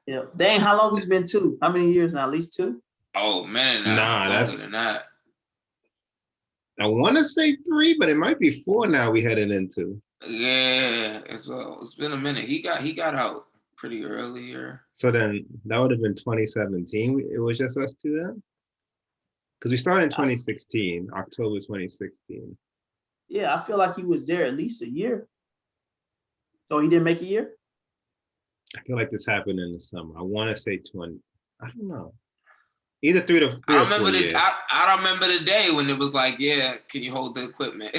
Yeah. Dang, how long has it been 2? How many years now? At least 2? Oh man, that's than that. I want to say 3, but it might be 4 now we headed into. Yeah, as well. It's been a minute. He got out pretty earlier. So then that would have been 2017. It was just us 2 then? Because we started in 2016, October 2016. Yeah, I feel like he was there at least a year. So he didn't make a year? I feel like this happened in the summer. I want to say 20. I don't know. Either 3 to 4 I remember years. I don't remember the day when it was like, yeah, can you hold the equipment?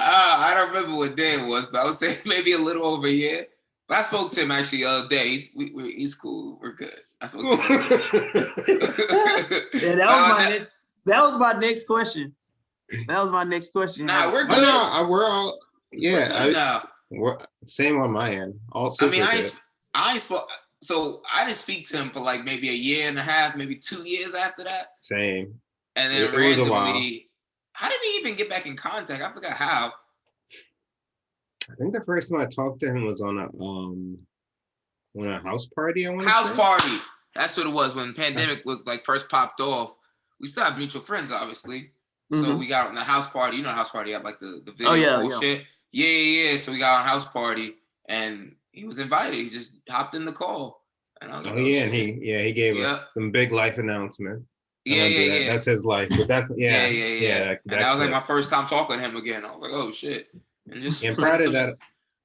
I don't remember what day it was, but I would say maybe a little over a year. But I spoke to him actually the other day. He's cool. We're good. I spoke to him. Yeah, that was my next question. Nah, we're good. No, we're all now. Same on my end. I spoke. So I didn't speak to him for like maybe a year and a half, maybe 2 years after that. Same. And then randomly, how did we even get back in contact? I forgot how. I think the first time I talked to him was on a house party. Party. That's what it was when the pandemic was like first popped off. We still have mutual friends, obviously. So we got on the house party. House party had like the video bullshit. Yeah. So we got on house party and he was invited. He just hopped in the call. And I was and he gave us some big life announcements. Yeah. That's his life. But that's yeah. And that was like my first time talking to him again. I was like, oh shit. And prior to that,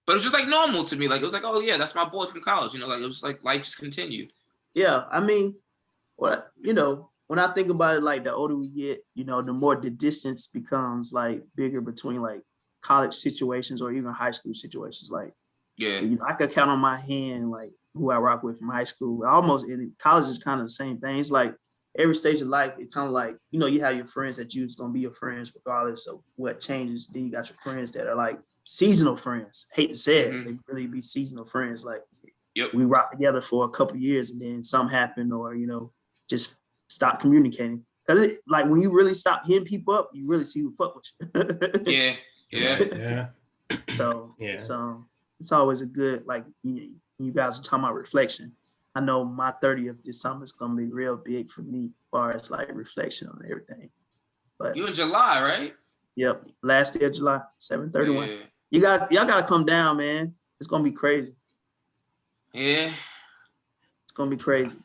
but it was just like normal to me. Like it was like, oh yeah, that's my boy from college. Like it was just like life just continued. Yeah, I mean, when I think about it, like the older we get, the more the distance becomes like bigger between like college situations or even high school situations. Like, I could count on my hand like who I rock with from high school. Almost in college is kind of the same thing. It's like every stage of life, it's kind of like, you know, you have your friends that you're gonna be your friends regardless of what changes. Then you got your friends that are like seasonal friends. Hate to say it, they really be seasonal friends. Like, we rock together for a couple of years and then something happened, or, you know, just stop communicating. Cause like when you really stop hitting people up, you really see who fuck with you. Yeah. So it's always a good, like, you guys are talking about reflection. I know my 30th this summer is gonna be real big for me as far as like reflection on everything. But you in July, right? Yep, last day of July, 7/31. Yeah. Y'all gotta come down, man. It's gonna be crazy. Yeah, it's gonna be crazy.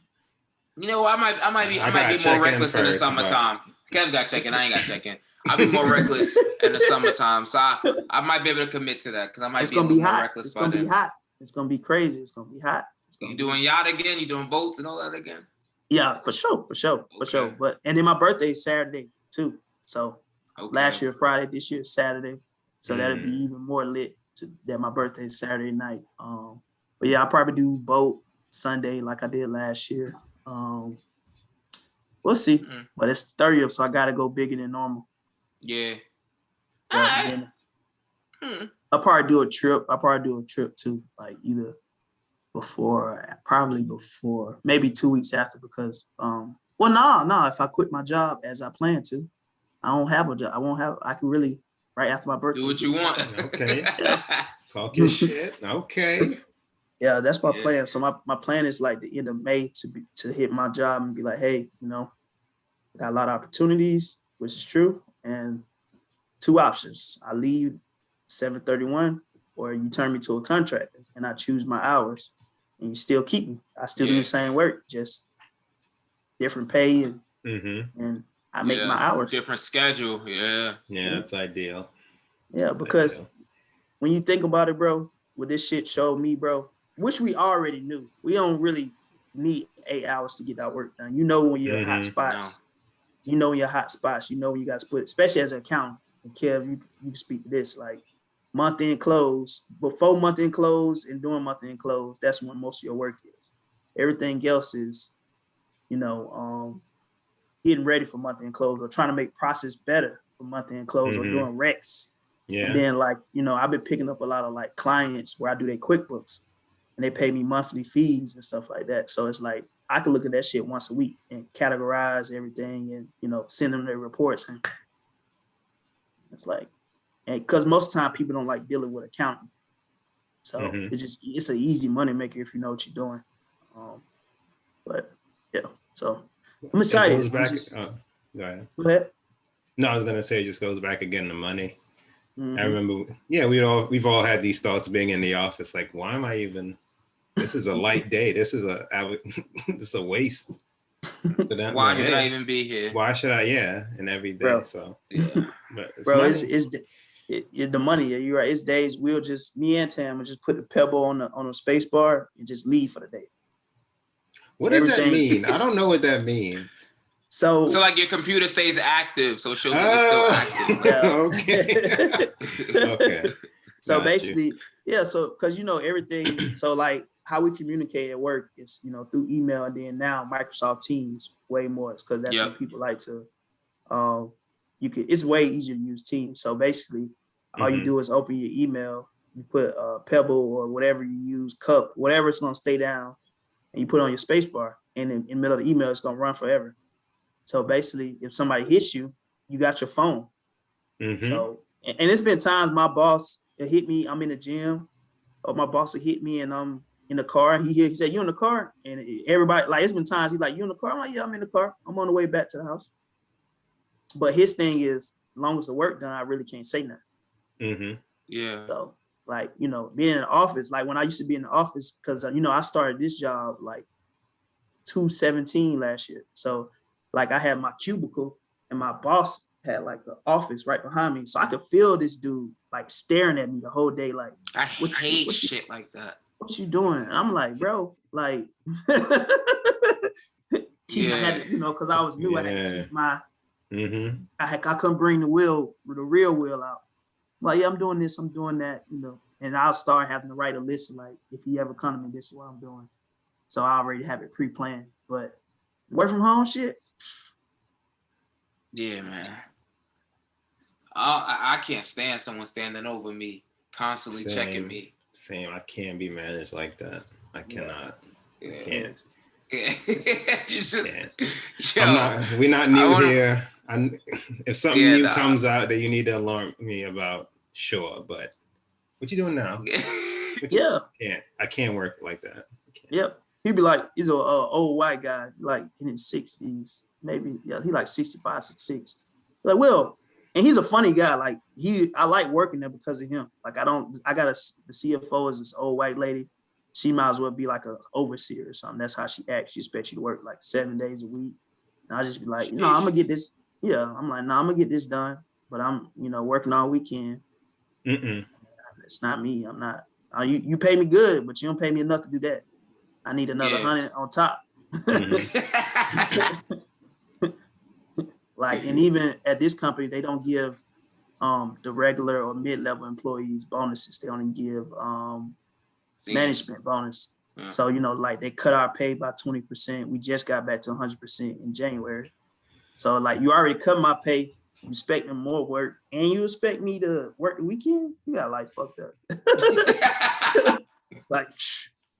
You know, I might be more reckless in the summertime. Kev got checking. I ain't got checking. I'll be more reckless in the summertime, so I might be able to commit to that because I might be a little more reckless. It's gonna be hot. It's gonna be crazy. It's gonna be hot. You doing yacht again? You doing boats and all that again? Yeah, for sure. But and then my birthday is Saturday too. So last year Friday, this year Saturday. So that'll be even more lit that my birthday is Saturday night. But yeah, I'll probably do boat Sunday like I did last year. We'll see. But it's 30th, so I gotta go bigger than normal. Yeah. I'll probably do a trip too, like either probably before, maybe 2 weeks after, because if I quit my job as I plan to, I don't have a job. I can really right after my birthday do what you want. Okay. Talk your shit. Okay. Yeah, that's my plan. So my plan is like the end of May to hit my job and be like, hey, you know, got a lot of opportunities, which is true, and 2 options. I leave 7/31, or you turn me to a contractor and I choose my hours and you still keep me. I still do the same work, just different pay and I make my hours. Different schedule. Yeah, that's ideal. Yeah, because when you think about it, bro, what this shit showed me, bro, which we already knew, we don't really need 8 hours to get our work done. You know when you're hot spots. No. You know when you're hot spots. You know when you guys put, especially as an accountant. And Kev, you can speak to this, like month-end close, before month-end close and during month-end close, that's when most of your work is. Everything else is, you know, getting ready for month-end close or trying to make process better for month-end close or doing recs. Yeah. And then, like, you know, I've been picking up a lot of like clients where I do their QuickBooks and they pay me monthly fees and stuff like that. So it's like I can look at that shit once a week and categorize everything and, you know, send them their reports. And it's like, and because most of the time people don't like dealing with accounting. So it's an easy money maker if you know what you're doing. But yeah, so I'm excited. It goes back, go ahead. No, I was gonna say it just goes back again to money. I remember, we've all had these thoughts being in the office, like, why am I even? This is a light day. This is a waste. Why should I even be here? Why should I? Yeah, and every day. Bro. So but it's the money. You're right. It's days me and Tam will just put the pebble on the space bar and just leave for the day. What does that mean? I don't know what that means. So like your computer stays active, so it shows that you're still active. Okay. So basically, so because you know everything, so like how we communicate at work is, you know, through email, and then now Microsoft Teams way more, because that's what people like to it's way easier to use Teams. So basically all you do is open your email, you put a Pebble or whatever you use, cup, whatever, it's gonna stay down, and you put it on your space bar, and in the middle of the email it's gonna run forever. So basically, if somebody hits you, you got your phone. So, and it's been times my boss hit me, I'm in the gym, or my boss will hit me and I'm in the car. He said, you in the car? And everybody, like, it's been times he's like, you in the car? I'm like, yeah, I'm in the car. I'm on the way back to the house. But his thing is, as long as the work done, I really can't say nothing. Yeah. So, like, you know, being in the office, like when I used to be in the office, because, you know, I started this job like 2017 last year. So, like, I had my cubicle and my boss had like the office right behind me. So I could feel this dude like staring at me the whole day. Like, I hate shit like that. What you doing? And I'm like, bro, like, I had to, you know, because I was new. I had to keep my, I couldn't bring the real wheel out. Like, yeah, I'm doing this, I'm doing that, you know, and I'll start having to write a list of like, if you ever come to me, this is what I'm doing. So I already have it pre-planned. But work from home shit, Yeah, man. I can't stand someone standing over me, constantly checking me. Same. I can't be managed like that. I cannot. Yeah. I can't. Yeah. You just, yo, we're not new here. If something new comes out that you need to alarm me about, sure. But what you doing now? I can't work like that. Yep. He'd be like, he's an old white guy, like in his 60s, maybe. Yeah, he like 65, 66. Like, Will, and he's a funny guy. Like I like working there because of him. Like the CFO is this old white lady. She might as well be like an overseer or something. That's how she acts. She expects you to work like 7 days a week. And I just be like, I'm gonna get this. Yeah, I'm like, I'm gonna get this done. But I'm, working all weekend. It's not me. I'm not. You pay me good, but you don't pay me enough to do that. I need another 100 on top. Like, and even at this company, they don't give the regular or mid-level employees bonuses. They only give management bonus. Yeah. So, like they cut our pay by 20%. We just got back to 100% in January. So like you already cut my pay, you expecting more work, and you expect me to work the weekend? You got like fucked up. Like,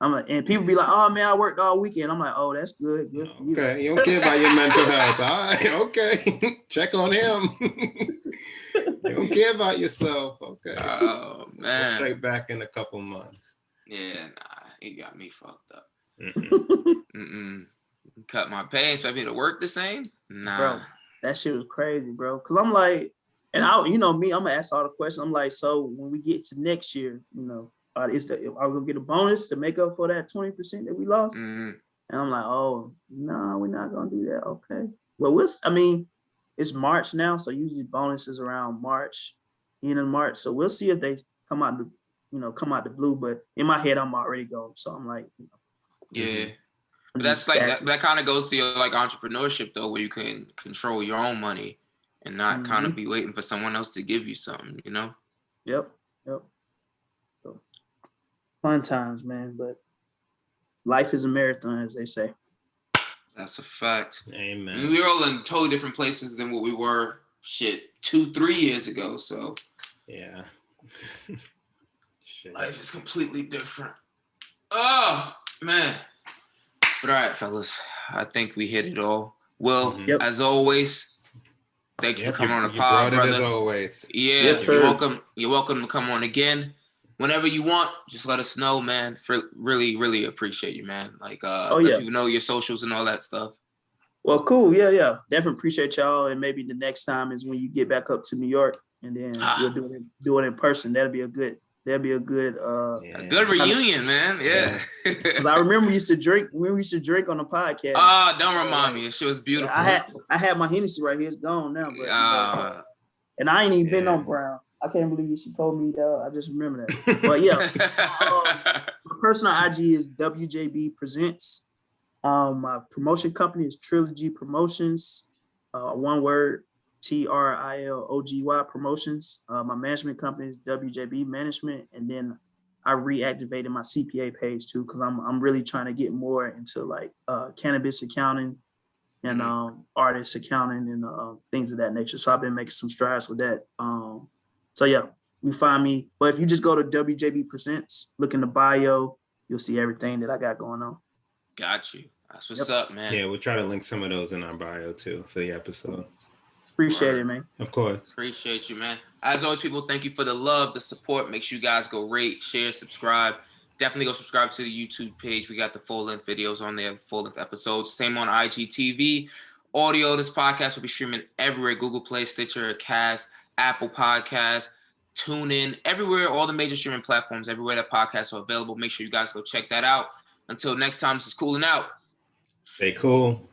and people be like, oh man, I worked all weekend. I'm like, oh, that's good. Good for you. Okay, you don't care about your mental health. All right, okay. Check on him. You don't care about yourself. Okay. Oh man. We'll check back in a couple months. Yeah, he got me fucked up. Cut my pay, expect me to work the same? Nah. Bro, that shit was crazy, bro. Cause I'm like, and I'm gonna ask all the questions. I'm like, so when we get to next year, are we gonna get a bonus to make up for that 20% that we lost? And I'm like, oh no, we're not gonna do that. Okay. Well, it's March now, so usually bonuses around March, end of March. So we'll see if they come out the blue. But in my head, I'm already going. So I'm like, yeah. But that's like that kind of goes to your like entrepreneurship though, where you can control your own money and not kind of be waiting for someone else to give you something, Yep. So, fun times, man. But life is a marathon, as they say. That's a fact. Amen. I mean, we're all in totally different places than what we were 2-3 years ago. So yeah. Life is completely different. Oh man. But all right, fellas, I think we hit it all. Will, as always, thank you for coming on the pod, brother. As always. Yeah, yes, sir. You're welcome to come on again. Whenever you want, just let us know, man. For really, really appreciate you, man. Like, let people know your socials and all that stuff. Well, cool. Yeah. Definitely appreciate y'all. And maybe the next time is when you get back up to New York, and then we'll do it in person. That'll be a good a good reunion, man. Yeah. Because I remember we used to drink on the podcast. Don't remind me. It was beautiful. I had my Hennessy right here. It's gone now, but and I ain't even been on Brown. I can't believe she told me that. I just remember that. But yeah, my personal IG is WJB Presents. My promotion company is Trilogy Promotions. One word. TRILOGY Promotions. My management company is WJB Management, and then I reactivated my CPA page too because I'm really trying to get more into like cannabis accounting and artist accounting and things of that nature. So I've been making some strides with that. So yeah, you find me. But if you just go to WJB Presents, look in the bio, you'll see everything that I got going on. Got you. That's what's up, man. Yeah, we'll try to link some of those in our bio too for the episode. Appreciate it, man. Of course. Appreciate you, man. As always, people, thank you for the love, the support. Make sure you guys go rate, share, subscribe. Definitely go subscribe to the YouTube page. We got the full-length videos on there, full-length episodes. Same on IGTV. Audio, this podcast will be streaming everywhere. Google Play, Stitcher, Cast, Apple Podcasts, TuneIn, everywhere, all the major streaming platforms, everywhere that podcasts are available. Make sure you guys go check that out. Until next time, this is Coolin out. Stay cool.